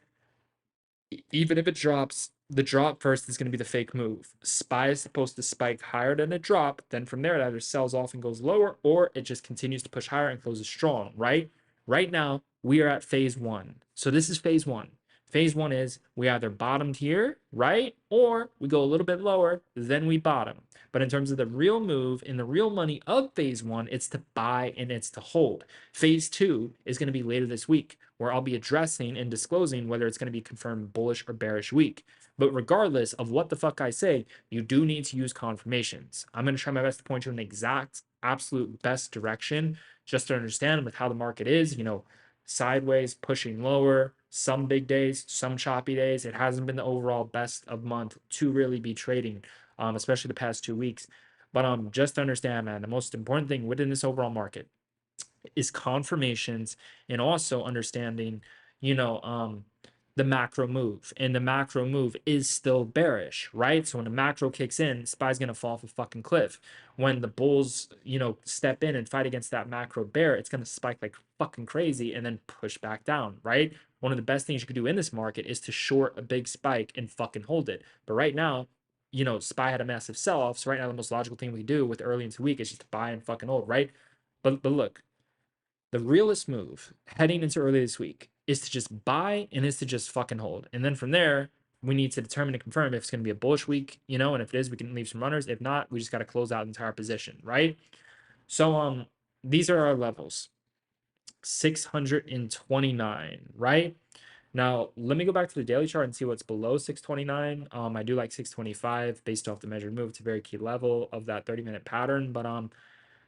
even if it drops The drop first is going to be the fake move. SPY is supposed to spike higher than a drop. Then from there, it either sells off and goes lower, or it just continues to push higher and closes strong, right? Right now, we are at phase one. So this is phase one. Phase one is we either bottomed here, right? Or we go a little bit lower, then we bottom. But in terms of the real move in the real money of phase one, it's to buy and it's to hold. Phase two is going to be later this week, where I'll be addressing and disclosing whether it's going to be confirmed bullish or bearish week. But regardless of what the fuck I say, you do need to use confirmations. I'm going to try my best to point you in the exact, absolute best direction just to understand with how the market is, sideways, pushing lower, some big days, some choppy days. It hasn't been the overall best of month to really be trading, especially the past 2 weeks. But just to understand, man, the most important thing within this overall market is confirmations and also understanding, you know, the macro move. And the macro move is still bearish, right? So when the macro kicks in, SPY's gonna fall off a fucking cliff. When the bulls, step in and fight against that macro bear, it's gonna spike like fucking crazy and then push back down, right? One of the best things you could do in this market is to short a big spike and fucking hold it. But right now, SPY had a massive sell-off. So right now, the most logical thing we do with early into the week is just to buy and fucking hold, right? But look, the realest move heading into early this week is to just buy and is to just fucking hold. And then from there, we need to determine and confirm if it's going to be a bullish week, and if it is, we can leave some runners. If not, we just got to close out the entire position, right? So these are our levels. 629, right? Now, let me go back to the daily chart and see what's below 629. I do like 625 based off the measured move. It's a very key level of that 30-minute pattern, but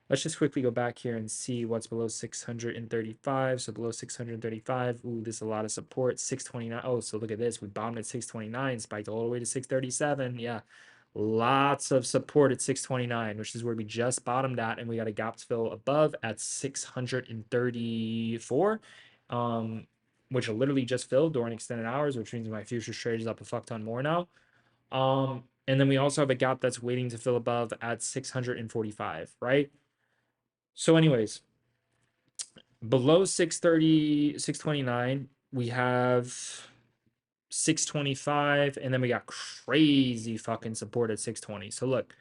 let's just quickly go back here and see what's below 635. So below 635, ooh, this is a lot of support. 629. Oh, so look at this. We bombed at 629, spiked all the way to 637. Yeah, lots of support at 629, which is where we just bottomed at, and we got a gap fill above at 634, which literally just filled during extended hours, which means my futures trade is up a fuck ton more now. And then we also have a gap that's waiting to fill above at 645, right? So, anyways, below 630, 629, we have 625, and then we got crazy fucking support at 620. So, look,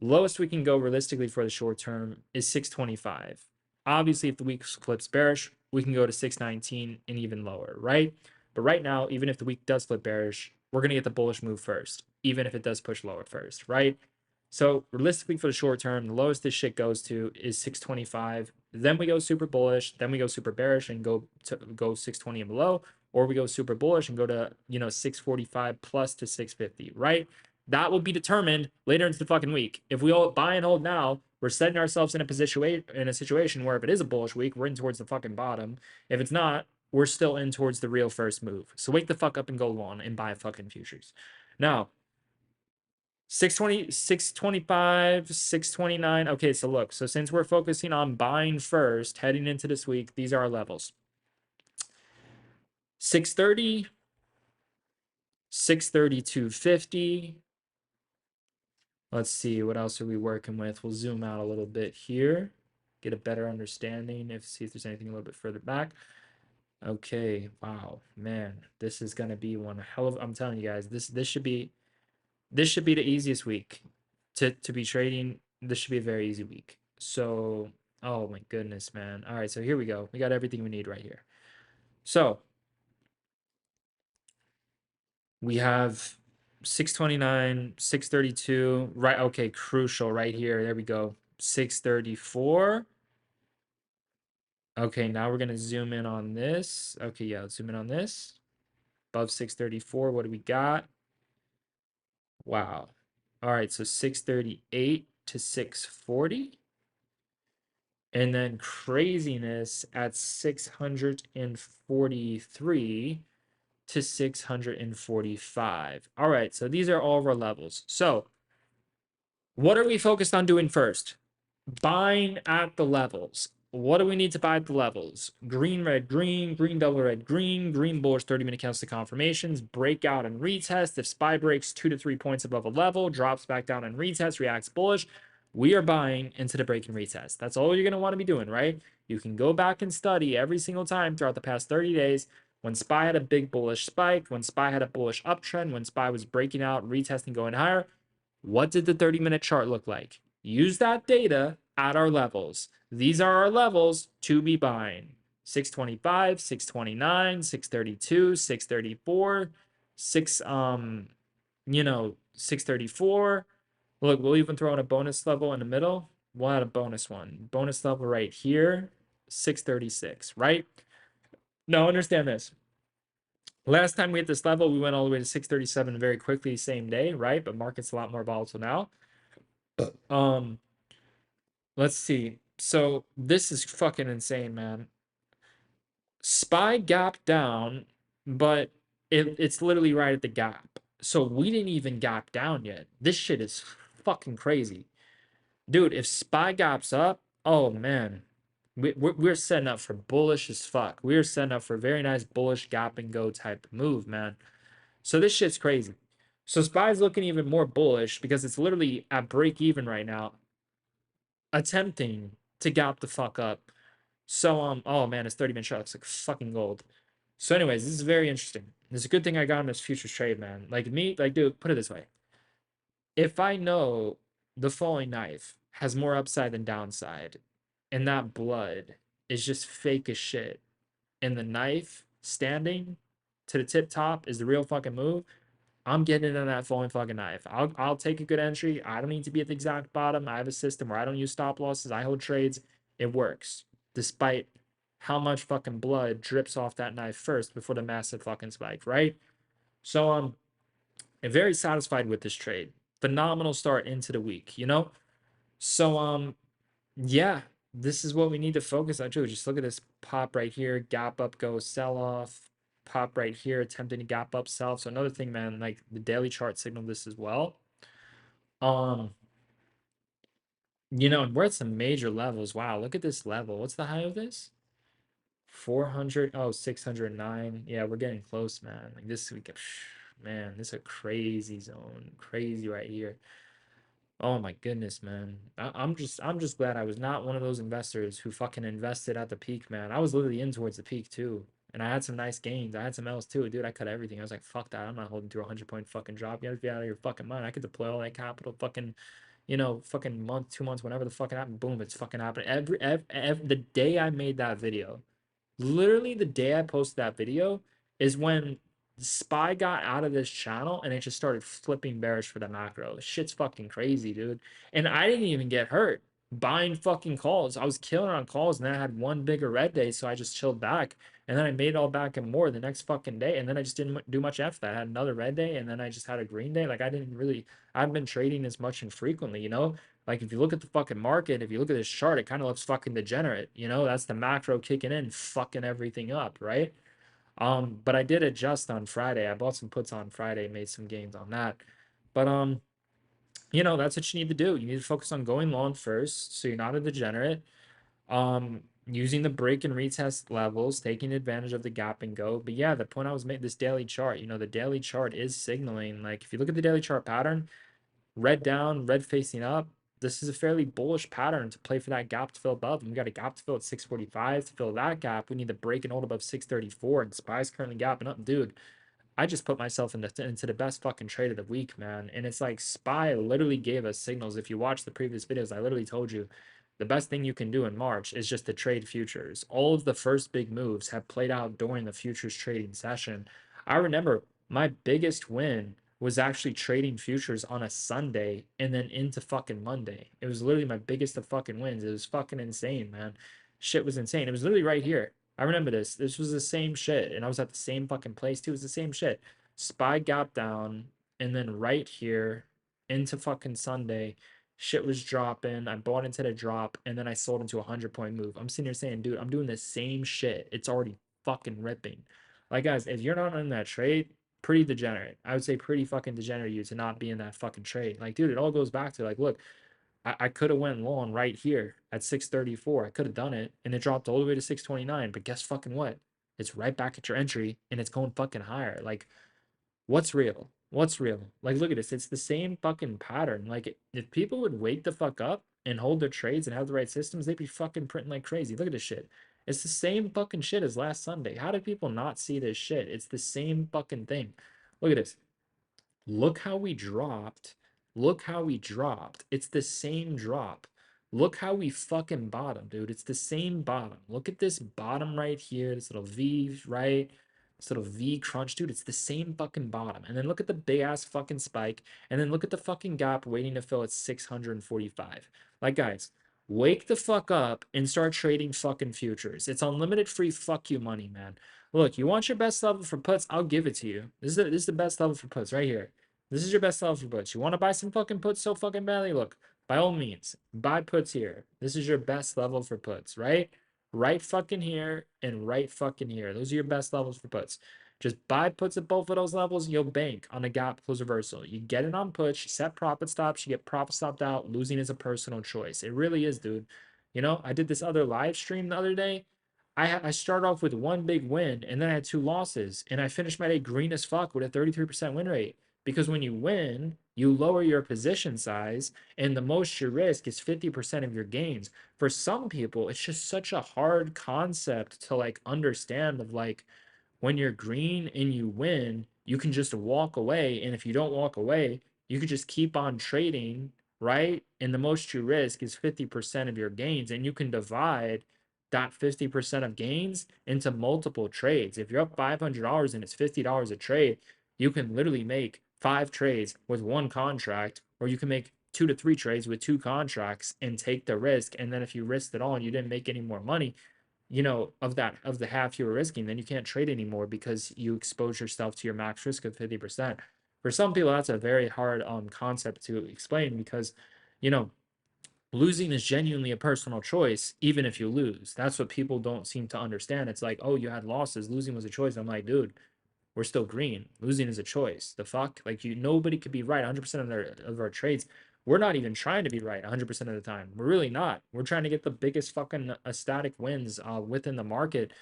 lowest we can go realistically for the short term is 625. Obviously, if the week flips bearish, we can go to 619 and even lower, right? But right now, even if the week does flip bearish, we're going to get the bullish move first, even if it does push lower first, right? So realistically for the short term, the lowest this shit goes to is 625. Then we go super bullish, then we go super bearish and go 620 and below, or we go super bullish and go to 645 plus to 650, right? That will be determined later into the fucking week. If we all buy and hold now, we're setting ourselves in a situation where if it is a bullish week, we're in towards the fucking bottom. If it's not, we're still in towards the real first move. So wake the fuck up and go long and buy fucking futures. Now, 620, 625, 629. Okay, so look, so since we're focusing on buying first, heading into this week, these are our levels. 630, 632.50. Let's see, what else are we working with? We'll zoom out a little bit here, get a better understanding, see if there's anything a little bit further back. Okay, wow, man, this is gonna be one hell of, I'm telling you guys, this should be the easiest week to be trading. This should be a very easy week. So, oh my goodness, man. All right, so here we go. We got everything we need right here. So, we have 629, 632, right? Okay, crucial right here. There we go. 634. Okay, now we're going to zoom in on this. Okay, yeah, let's zoom in on this. Above 634, what do we got? Wow. All right, so 638 to 640. And then craziness at 643 to 645. All right, so these are all of our levels. So what are we focused on doing first? Buying at the levels. What do we need to buy at the levels? Green, red, green, green, double red, green, green bullish 30-minute candles to confirmations, breakout and retest. If SPY breaks 2 to 3 points above a level, drops back down and retest, reacts bullish, we are buying into the break and retest. That's all you're going to want to be doing, right? You can go back and study every single time throughout the past 30 days. When SPY had a big bullish spike, when SPY had a bullish uptrend, when SPY was breaking out, retesting, going higher, what did the 30-minute chart look like? Use that data at our levels. These are our levels to be buying. 625, 629, 632, 634, 634. Look, we'll even throw in a bonus level in the middle. We'll add a bonus one. Bonus level right here, 636, right? Now understand this. Last time we hit this level, we went all the way to 637 very quickly, same day, right? But market's a lot more volatile now. Um, let's see. So this is fucking insane, man. SPY gap down, but it's literally right at the gap. So we didn't even gap down yet. This shit is fucking crazy. Dude, if SPY gaps up, oh man, we're setting up for bullish as fuck. We're setting up for a very nice bullish gap and go type of move, man. So this shit's crazy. So SPY's looking even more bullish because it's literally at break even right now, attempting to gap the fuck up. So oh man, it's 30-minute chart looks like fucking gold. So anyways, this is very interesting. It's a good thing I got him as futures trade, man. Like me, like dude, put it this way. If I know the falling knife has more upside than downside, and that blood is just fake as shit, and the knife standing to the tip top is the real fucking move, I'm getting in on that falling fucking knife. I'll take a good entry. I don't need to be at the exact bottom. I have a system where I don't use stop losses. I hold trades. It works. Despite how much fucking blood drips off that knife first before the massive fucking spike, right? So I'm very satisfied with this trade. Phenomenal start into the week, you know? So yeah, this is what we need to focus on too. Just look at this pop right here, gap up, go sell off, pop right here, attempting to gap up, sell. So another thing, man, like the daily chart signaled this as well. Um, and we're at some major levels. Wow, look at this level. What's the high of this? 400, oh, 609. Yeah, we're getting close, man. Like this week, man, this is a crazy zone. Crazy right here. Oh my goodness, man. I'm just glad I was not one of those investors who fucking invested at the peak, man. I was literally in towards the peak too. And I had some nice gains. I had some L's too. Dude, I cut everything. I was like, fuck that. I'm not holding through a 100 point fucking drop. You have to be out of your fucking mind. I could deploy all that capital fucking, fucking month, 2 months, whenever the fucking happened. Boom, it's fucking happening. Every the day I made that video, literally the day I posted that video is when SPY got out of this channel and it just started flipping bearish for the macro. Shit's fucking crazy, dude. And I didn't even get hurt buying fucking calls. I was killing on calls and then I had one bigger red day, so I just chilled back. And then I made it all back and more the next fucking day. And then I just didn't do much after that. I had another red day and then I just had a green day. Like I haven't been trading as much and frequently, you know? Like if you look at the fucking market, if you look at this chart, it kind of looks fucking degenerate, you know? That's the macro kicking in, fucking everything up, right? But I did adjust on Friday. I bought some puts on Friday, made some gains on that. But that's what you need to do. You need to focus on going long first, so you're not a degenerate. Using the break and retest levels, taking advantage of the gap and go. But yeah, the point I was making, this daily chart, the daily chart is signaling, like if you look at the daily chart pattern, red down, red facing up. This is a fairly bullish pattern to play for that gap to fill above. And we got a gap to fill at 645. To fill that gap, we need to break and hold above 634. And SPY's currently gapping up. Dude, I just put myself into the best fucking trade of the week, man. And it's like SPY literally gave us signals. If you watch the previous videos, I literally told you the best thing you can do in March is just to trade futures. All of the first big moves have played out during the futures trading session. I remember my biggest win was actually trading futures on a Sunday and then into fucking Monday. It was literally my biggest of fucking wins. It was fucking insane, man. Shit was insane. It was literally right here. I remember this. This was the same shit. And I was at the same fucking place too. It was the same shit. SPY gap down. And then right here into fucking Sunday, shit was dropping. I bought into the drop. And then I sold into a 100-point move. I'm sitting here saying, dude, I'm doing the same shit. It's already fucking ripping. Like, guys, if you're not in that trade, pretty degenerate. I would say pretty fucking degenerate you to not be in that fucking trade. Like, dude, it all goes back to like, look, I could have went long right here at 634. I could have done it, and it dropped all the way to 629. But guess fucking what? It's right back at your entry, and it's going fucking higher. Like, what's real? What's real? Like, look at this. It's the same fucking pattern. Like, if people would wake the fuck up and hold their trades and have the right systems, they'd be fucking printing like crazy. Look at this shit. It's the same fucking shit as last Sunday. How did people not see this shit? It's the same fucking thing. Look at this. Look how we dropped. Look how we dropped. It's the same drop. Look how we fucking bottom, dude. It's the same bottom. Look at this bottom right here. This little V, right? This little V crunch, dude. It's the same fucking bottom. And then look at the big ass fucking spike. And then look at the fucking gap waiting to fill at 645. Like, guys, wake the fuck up and start trading fucking futures. It's unlimited free fuck you money, man. Look, you want your best level for puts? I'll give it to you. This is the best level for puts right here. This is your best level for puts. You want to buy some fucking puts so fucking badly? Look, by all means, buy puts here. This is your best level for puts, right? Right fucking here and right fucking here. Those are your best levels for puts. Just buy puts at both of those levels. You'll bank on a gap close reversal. You get it on puts. You set profit stops. You get profit stopped out. Losing is a personal choice. It really is, dude. You know, I did this other live stream the other day. I started off with one big win and then I had two losses and I finished my day green as fuck with a 33% win rate. Because when you win, you lower your position size and the most you risk is 50% of your gains. For some people, it's just such a hard concept to like understand of like when you're green and you win, you can just walk away. And if you don't walk away, you could just keep on trading, right? And the most you risk is 50% of your gains. And you can divide that 50% of gains into multiple trades. If you're up $500 and it's $50 a trade, you can literally make 5 trades with one contract, or you can make 2 to 3 trades with 2 contracts and take the risk. And then if you risked it all and you didn't make any more money, of the half you were risking, then you can't trade anymore because you expose yourself to your max risk of 50%. For some people, that's a very hard concept to explain because, you know, losing is genuinely a personal choice, even if you lose. That's what people don't seem to understand. It's like, oh, you had losses, losing was a choice. I'm like, dude, we're still green. Losing is a choice. The fuck? Like nobody could be right 100% of our trades. We're not even trying to be right 100% of the time. We're really not. We're trying to get the biggest fucking static wins within the market.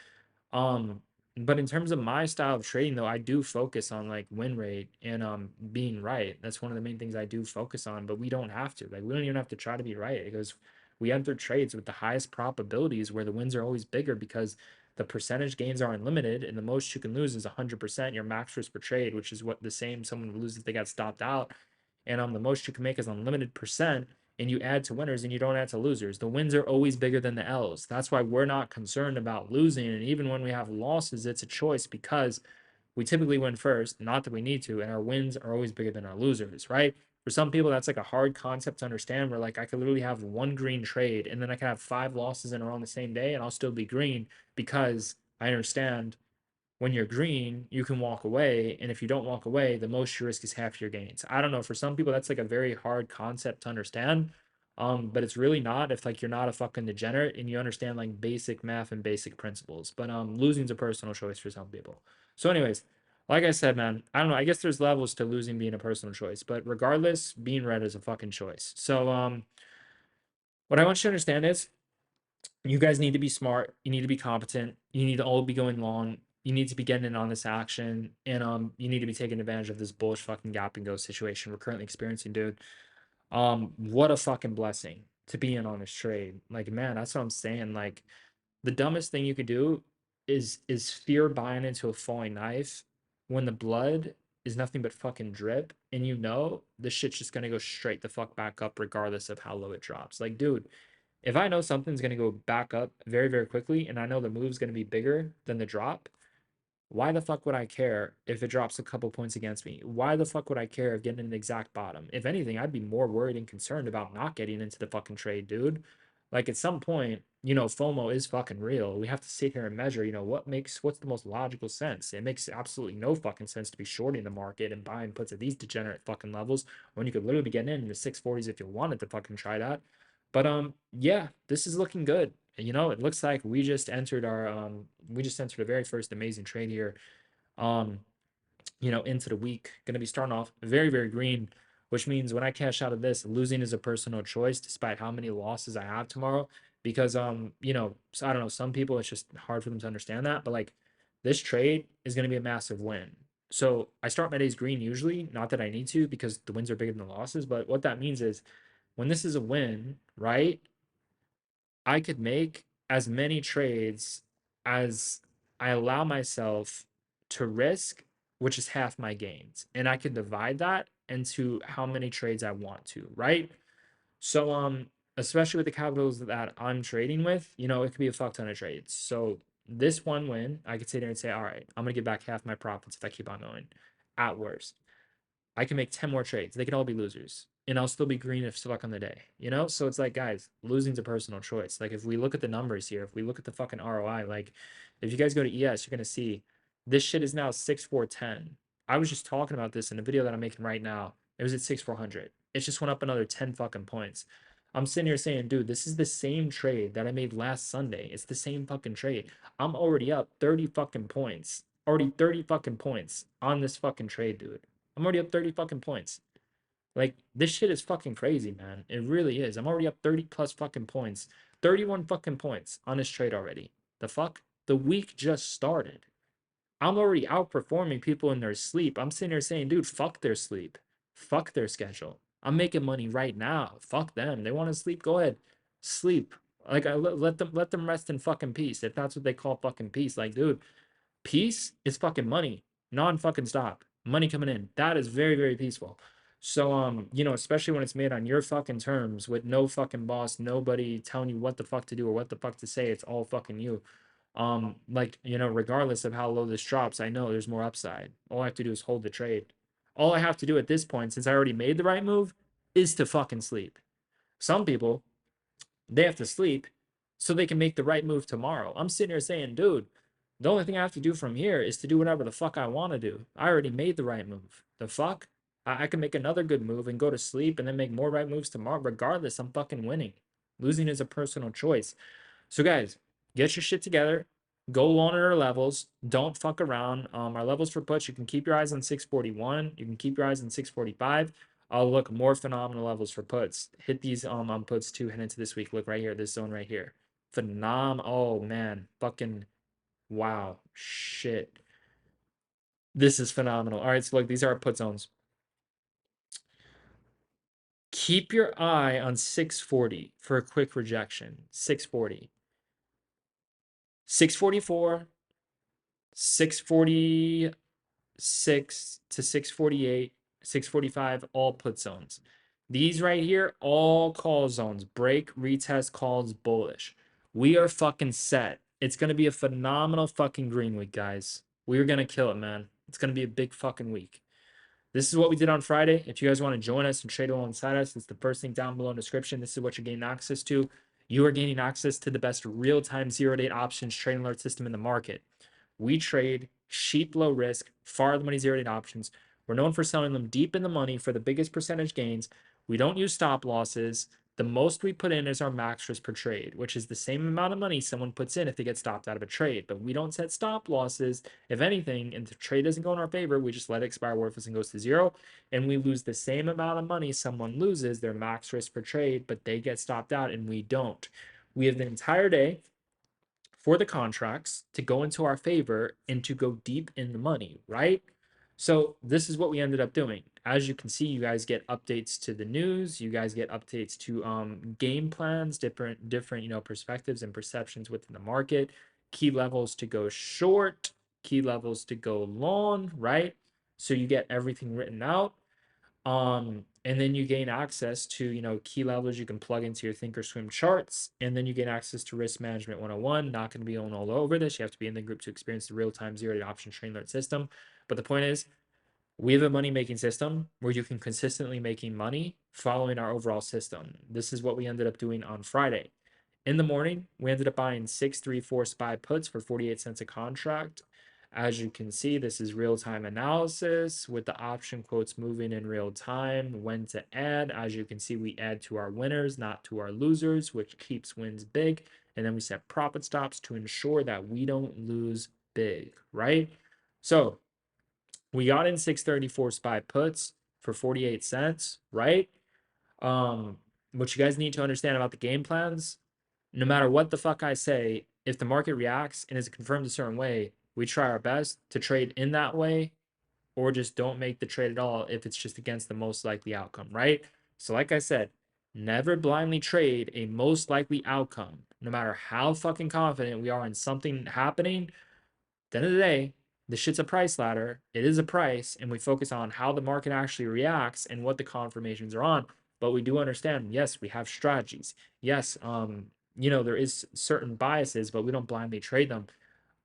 um, but in terms of my style of trading though, I do focus on like win rate and being right. That's one of the main things I do focus on, but we don't have to. Like we don't even have to try to be right because we enter trades with the highest probabilities where the wins are always bigger because the percentage gains are unlimited and the most you can lose is 100% your max risk per trade, which is what the same someone would lose if they got stopped out. And the most you can make is unlimited percent, and you add to winners and you don't add to losers. The wins are always bigger than the L's. That's why we're not concerned about losing. And even when we have losses, it's a choice because we typically win first, not that we need to, and our wins are always bigger than our losers, right? For some people, that's like a hard concept to understand where like I could literally have one green trade and then I can have 5 losses in a row on the same day and I'll still be green because I understand when you're green, you can walk away. And if you don't walk away, the most you risk is half your gains. I don't know. For some people, that's like a very hard concept to understand. But it's really not if like you're not a fucking degenerate and you understand like basic math and basic principles. But losing's a personal choice for some people. So, anyways, like I said, man, I don't know. I guess there's levels to losing being a personal choice, but regardless, being red is a fucking choice. So what I want you to understand is you guys need to be smart. You need to be competent. You need to all be going long. You need to be getting in on this action, and you need to be taking advantage of this bullish fucking gap and go situation we're currently experiencing, dude. What a fucking blessing to be in on this trade. Like, man, that's what I'm saying. Like, the dumbest thing you could do is fear buying into a falling knife when the blood is nothing but fucking drip, and you know this shit's just gonna go straight the fuck back up regardless of how low it drops. Like, dude, if I know something's going to go back up very, very quickly and I know the move's going to be bigger than the drop, why the fuck would I care if it drops a couple points against me? Why the fuck would I care of getting in the exact bottom? If anything, I'd be more worried and concerned about not getting into the fucking trade, dude. Like at some point, FOMO is fucking real. We have to sit here and measure, what's the most logical sense? It makes absolutely no fucking sense to be shorting the market and buying puts at these degenerate fucking levels when you could literally be getting in the 640s if you wanted to fucking try that. But yeah, this is looking good. It looks like we just entered a very first amazing trade here. Um, into the week. Going to be starting off very, very green, which means when I cash out of this, losing is a personal choice, despite how many losses I have tomorrow. Because so I don't know, some people it's just hard for them to understand that, but like this trade is going to be a massive win. So I start my days green usually, not that I need to because the wins are bigger than the losses, but what that means is when this is a win, right? I could make as many trades as I allow myself to risk, which is half my gains. And I can divide that into how many trades I want to, right? So especially with the capitals that I'm trading with, it could be a fuck ton of trades. So this one win, I could sit there and say, all right, I'm gonna get back half my profits if I keep on going. At worst, I can make 10 more trades. They could all be losers. And I'll still be green if stuck on the day? So it's like, guys, losing's a personal choice. Like, if we look at the numbers here, if we look at the fucking ROI, like, if you guys go to ES, you're going to see this shit is now 6,410. I was just talking about this in a video that I'm making right now. It was at 6,400. It just went up another 10 fucking points. I'm sitting here saying, dude, this is the same trade that I made last Sunday. It's the same fucking trade. I'm already up 30 fucking points. Already 30 fucking points on this fucking trade, dude. I'm already up 30 fucking points. Like, this shit is fucking crazy, man. It really is. I'm already up 30 plus fucking points. 31 fucking points on this trade already. The fuck? The week just started. I'm already outperforming people in their sleep. I'm sitting there saying, dude, fuck their sleep. Fuck their schedule. I'm making money right now. Fuck them. They want to sleep? Go ahead. Sleep. Like, let them rest in fucking peace. If that's what they call fucking peace. Like, dude, peace is fucking money, non-fucking stop. Money coming in. That is very, very peaceful. So, especially when it's made on your fucking terms with no fucking boss, nobody telling you what the fuck to do or what the fuck to say. It's all fucking you. Like, regardless of how low this drops, I know there's more upside. All I have to do is hold the trade. All I have to do at this point, since I already made the right move, is to fucking sleep. Some people, they have to sleep so they can make the right move tomorrow. I'm sitting here saying, dude, the only thing I have to do from here is to do whatever the fuck I want to do. I already made the right move. The fuck? I can make another good move and go to sleep and then make more right moves tomorrow. Regardless, I'm fucking winning. Losing is a personal choice. So, guys, get your shit together. Go long at our levels. Don't fuck around. Our levels for puts, you can keep your eyes on 641. You can keep your eyes on 645. I'll look more phenomenal levels for puts. Hit these on puts too. Head into this week. Look right here, this zone right here. Oh man, fucking wow, shit. This is phenomenal. All right, so look, these are our put zones. Keep your eye on 640 for a quick rejection. 640. 644, 646 to 648, 645, all put zones. These right here, all call zones. Break, retest, calls, bullish. We are fucking set. It's going to be a phenomenal fucking green week, guys. We're going to kill it, man. It's going to be a big fucking week. This is what we did on Friday. If you guys want to join us and trade alongside us, it's the first link down below in the description. This is what you're gaining access to. You are gaining access to the best real-time zero-date options trading alert system in the market. We trade cheap, low risk, far the money zero-date options. We're known for selling them deep in the money for the biggest percentage gains. We don't use stop losses. The most we put in is our max risk per trade, which is the same amount of money someone puts in if they get stopped out of a trade. But we don't set stop losses. If anything, and the trade doesn't go in our favor, we just let it expire worthless and goes to zero. And we lose the same amount of money someone loses their max risk per trade, but they get stopped out and we don't. We have the entire day for the contracts to go into our favor and to go deep in the money, right? So this is what we ended up doing. As you can see, you guys get updates to the news, you guys get updates to game plans, different perspectives and perceptions within the market, key levels to go short, key levels to go long, right? So you get everything written out. And then you gain access to, key levels you can plug into your Thinkorswim charts. And then you gain access to Risk Management 101. Not going to be on all over this. You have to be in the group to experience the real-time zero-day option trading alert system. But the point is, we have a money-making system where you can consistently making money following our overall system. This is what we ended up doing on Friday. In the morning, we ended up buying 634 SPY puts for 48 cents a contract. As you can see, this is real-time analysis with the option quotes moving in real time, when to add. As you can see, we add to our winners, not to our losers, which keeps wins big. And then we set profit stops to ensure that we don't lose big, right? So we got in 634 SPY puts for 48 cents, right? What you guys need to understand about the game plans, no matter what the fuck I say, if the market reacts and is confirmed a certain way, we try our best to trade in that way or just don't make the trade at all if it's just against the most likely outcome, right? So, like I said, never blindly trade a most likely outcome. no matter how fucking confident we are in something happening, at the end of the day, the shit's a price ladder. It is a price, and we focus on how the market actually reacts and what the confirmations are on. But we do understand, yes, we have strategies. Yes, there is certain biases, but we don't blindly trade them.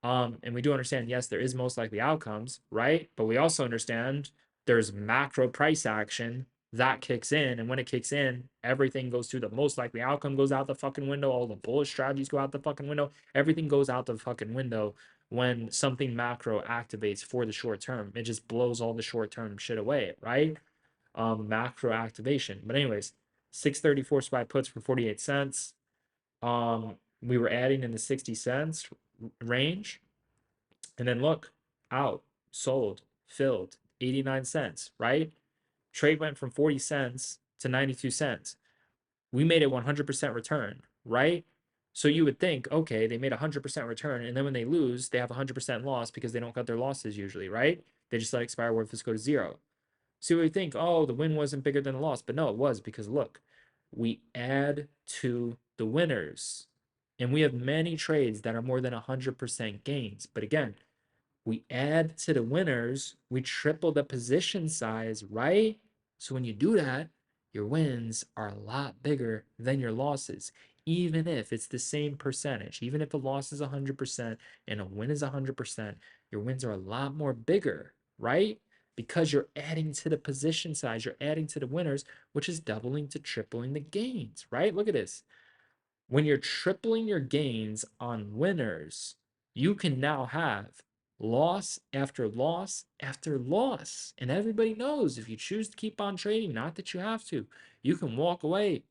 And we do understand, yes, there is most likely outcomes, right? But we also understand there's macro price action that kicks in. And when it kicks in, everything goes through the most likely outcome goes out the fucking window. All the bullish strategies go out the fucking window. Everything goes out the fucking window when something macro activates for the short term. It just blows all the short term shit away, right? Macro activation. But anyways, 634 SPY puts for 48 cents. We were adding in the 60 cents range. And then look, out, sold, filled, 89 cents, right? Trade went from 40 cents to 92 cents. We made a 100% return, right? So you would think, okay, they made a 100% return. And then when they lose, they have a 100% loss because they don't cut their losses usually, right? They just let expire worthless go to zero. So we think, oh, the win wasn't bigger than the loss. But no, it was because look, we add to the winners. And we have many trades that are more than 100% gains. But again, we add to the winners, we triple the position size, right? So when you do that, your wins are a lot bigger than your losses, even if it's the same percentage. Even if a loss is 100% and a win is 100%, your wins are a lot more bigger, right? Because you're adding to the position size, you're adding to the winners, which is doubling to tripling the gains, right? Look at this. When you're tripling your gains on winners, you can now have loss after loss after loss. And everybody knows if you choose to keep on trading, not that you have to, you can walk away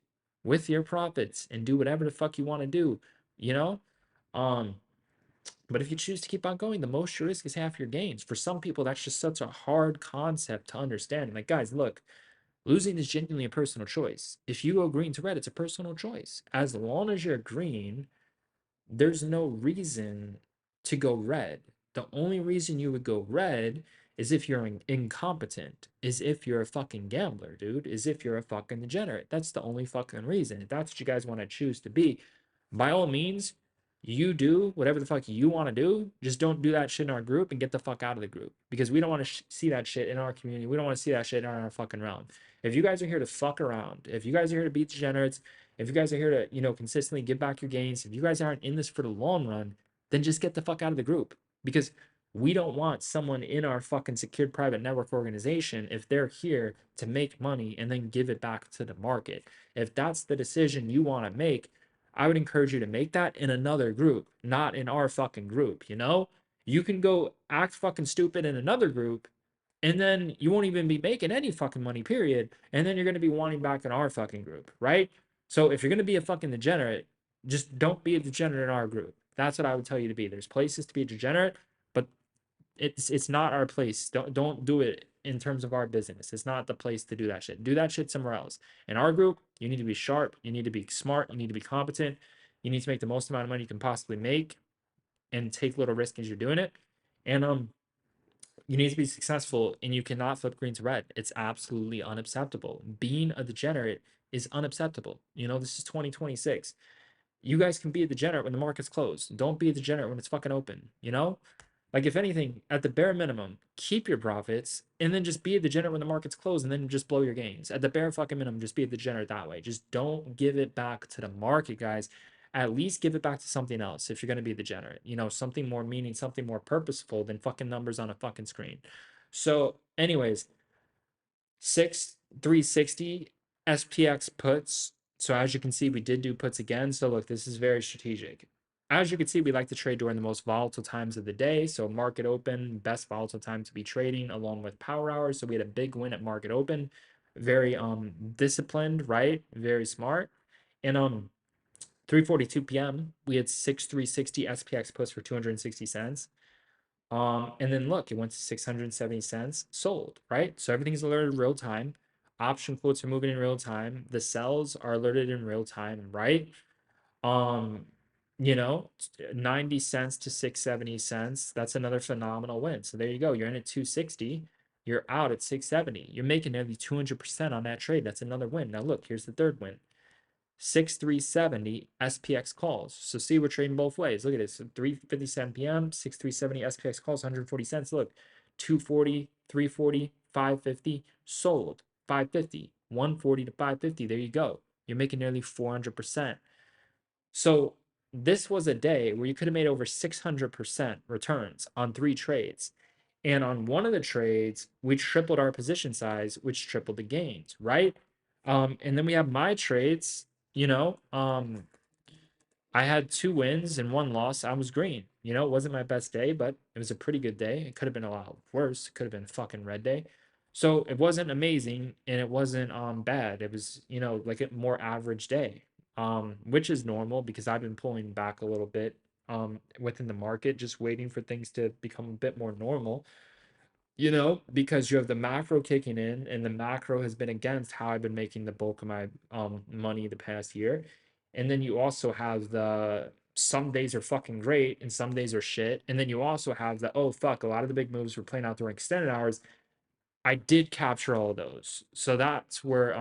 with your profits and do whatever the fuck you want to do, you know? Um, but if you choose to keep on going, the most you risk is half your gains. For some people, that's just such a hard concept to understand. Like, guys, look, losing is genuinely a personal choice. If you go green to red, it's a personal choice. As long as you're green, there's no reason to go red. The only reason you would go red is if you're incompetent, is if you're a fucking gambler, dude, is if you're a fucking degenerate. That's the only fucking reason. If that's what you guys want to choose to be, by all means, you do whatever the fuck you want to do. Just don't do that shit in our group and get the fuck out of the group because we don't want to see that shit in our community. We don't want to see that shit in our fucking realm. If you guys are here to fuck around, if you guys are here to beat degenerates, if you guys are here to, consistently give back your gains, if you guys aren't in this for the long run, then just get the fuck out of the group because we don't want someone in our fucking secured private network organization if they're here to make money and then give it back to the market. If that's the decision you want to make, I would encourage you to make that in another group, not in our fucking group, you know? You can go act fucking stupid in another group and then you won't even be making any fucking money, period. And then you're going to be wanting back in our fucking group, right? So if you're going to be a fucking degenerate, just don't be a degenerate in our group. That's what I would tell you to be. There's places to be a degenerate, but it's not our place. Don't do it in terms of our business. It's not the place to do that shit. Do that shit somewhere else. In our group, you need to be sharp, you need to be smart, you need to be competent, you need to make the most amount of money you can possibly make and take little risk as you're doing it. And you need to be successful and you cannot flip green to red. It's absolutely unacceptable. Being a degenerate is unacceptable. This is 2026. You guys can be a degenerate when the market's closed. Don't be a degenerate when it's fucking open. Like, if anything, at the bare minimum, keep your profits and then just be a degenerate when the market's closed and then just blow your gains. At the bare fucking minimum, just be a degenerate that way. Just don't give it back to the market, guys. At least give it back to something else if you're going to be a degenerate. Something more meaning, something more purposeful than fucking numbers on a fucking screen. So, anyways, 6360 SPX puts. So as you can see, we did do puts again. So look, this is very strategic. As you can see, we like to trade during the most volatile times of the day. So market open, best volatile time to be trading along with power hours. So we had a big win at market open. Very disciplined, right? Very smart. And 3:42 p.m. we had 6360 SPX puts for 260 cents. And then look, it went to 670 cents, sold, right? So everything's alerted real time. Option quotes are moving in real time. The sells are alerted in real time, right? Um, you know, 90 cents to 670 cents. That's another phenomenal win. So there you go. You're in at 260. You're out at 670. You're making nearly 200% on that trade. That's another win. Now look, here's the third win. 6370 SPX calls. So see, we're trading both ways. Look at this. 3:57 p.m., 6370 SPX calls, 140 cents. Look, 240, 340, 550, sold. 550, 140 to 550. There you go. You're making nearly 400%. So this was a day where you could have made over 600% returns on 3 trades. And on one of the trades, we tripled our position size, which tripled the gains, right? And then we have my trades, you know, I had 2 wins and 1 loss. I was green. It wasn't my best day, but it was a pretty good day. It could have been a lot worse. It could have been fucking red day. So it wasn't amazing and it wasn't bad. It was, like a more average day. Which is normal because I've been pulling back a little bit within the market, just waiting for things to become a bit more normal, because you have the macro kicking in, and the macro has been against how I've been making the bulk of my money the past year. And then you also have the some days are fucking great and some days are shit. And then you also have the oh fuck, a lot of the big moves were playing out during extended hours. I did capture all of those. So that's where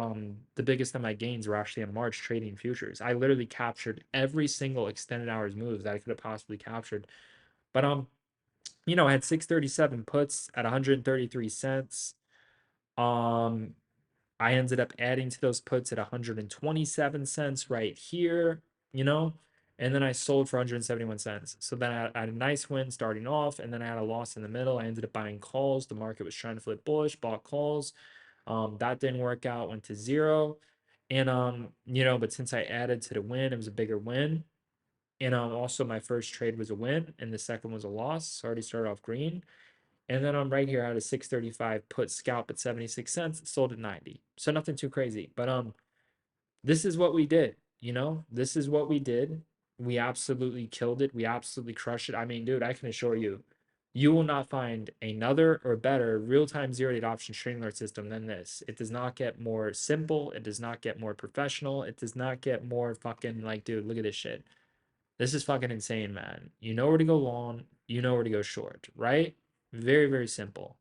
the biggest of my gains were actually in March trading futures. I literally captured every single extended hours move that I could have possibly captured. But I had 637 puts at 133 cents. Um, I ended up adding to those puts at 127 cents right here, and then I sold for 171 cents. So then I had a nice win starting off, and then I had a loss in the middle. I ended up buying calls. The market was trying to flip bullish, bought calls. That didn't work out, went to zero. And but since I added to the win, it was a bigger win. And also my first trade was a win, and the second was a loss. So I already started off green. And then I'm right here at a 635 put scalp at 76 cents, sold at 90. So nothing too crazy. But this is what we did, This is what we did. We absolutely killed it. We absolutely crushed it. I mean, dude, I can assure you, you will not find another or better real-time zero-day option trading alert system than this. It does not get more simple. It does not get more professional. It does not get more fucking like, dude, look at this shit. This is fucking insane, man. You know where to go long, you know where to go short, right? Very, very simple.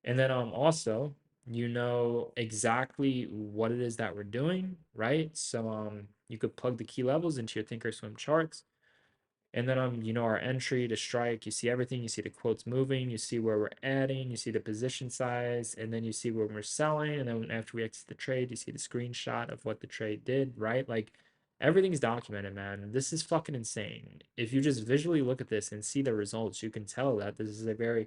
And then also, you know exactly what it is that we're doing, right? So you could plug the key levels into your thinkorswim charts. And then our entry to strike, you see everything, you see the quotes moving, you see where we're adding, you see the position size, and then you see where we're selling, and then after we exit the trade, you see the screenshot of what the trade did, right? Like everything's documented, man. This is fucking insane. If you just visually look at this and see the results, you can tell that this is a very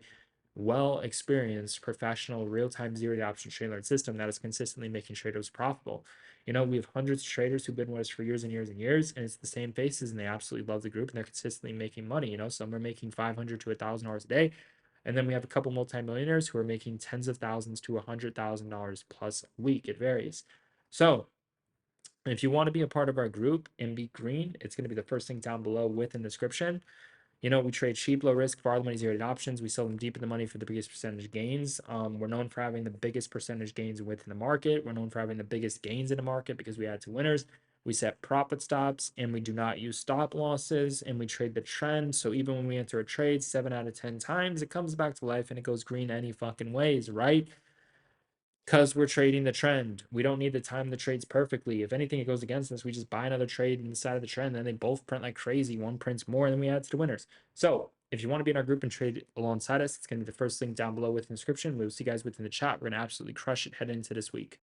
well experienced professional real-time zero-day option trading alert system that is consistently making traders profitable. We have hundreds of traders who've been with us for years and years and years, and it's the same faces, and they absolutely love the group, and they're consistently making money. Some are making 500 to $1,000 a day, and then we have a couple multimillionaires who are making tens of thousands to $100,000 plus a week. It varies. So if you want to be a part of our group and be green, it's going to be the first thing down below with in the description. We trade cheap, low risk, far the money zero options. We sell them deep in the money for the biggest percentage gains. We're known for having the biggest percentage gains within the market. We're known for having the biggest gains in the market because we add to winners. We set profit stops and we do not use stop losses, and we trade the trend. So even when we enter a trade 7 out of 10 times, it comes back to life and it goes green any fucking ways, right? Because we're trading the trend. We don't need to time the trades perfectly. If anything, it goes against us. We just buy another trade inside of the trend, and then they both print like crazy. One prints more, and then we add to the winners. So if you want to be in our group and trade alongside us, it's going to be the first link down below with the description. We'll see you guys within the chat. We're going to absolutely crush it heading into this week.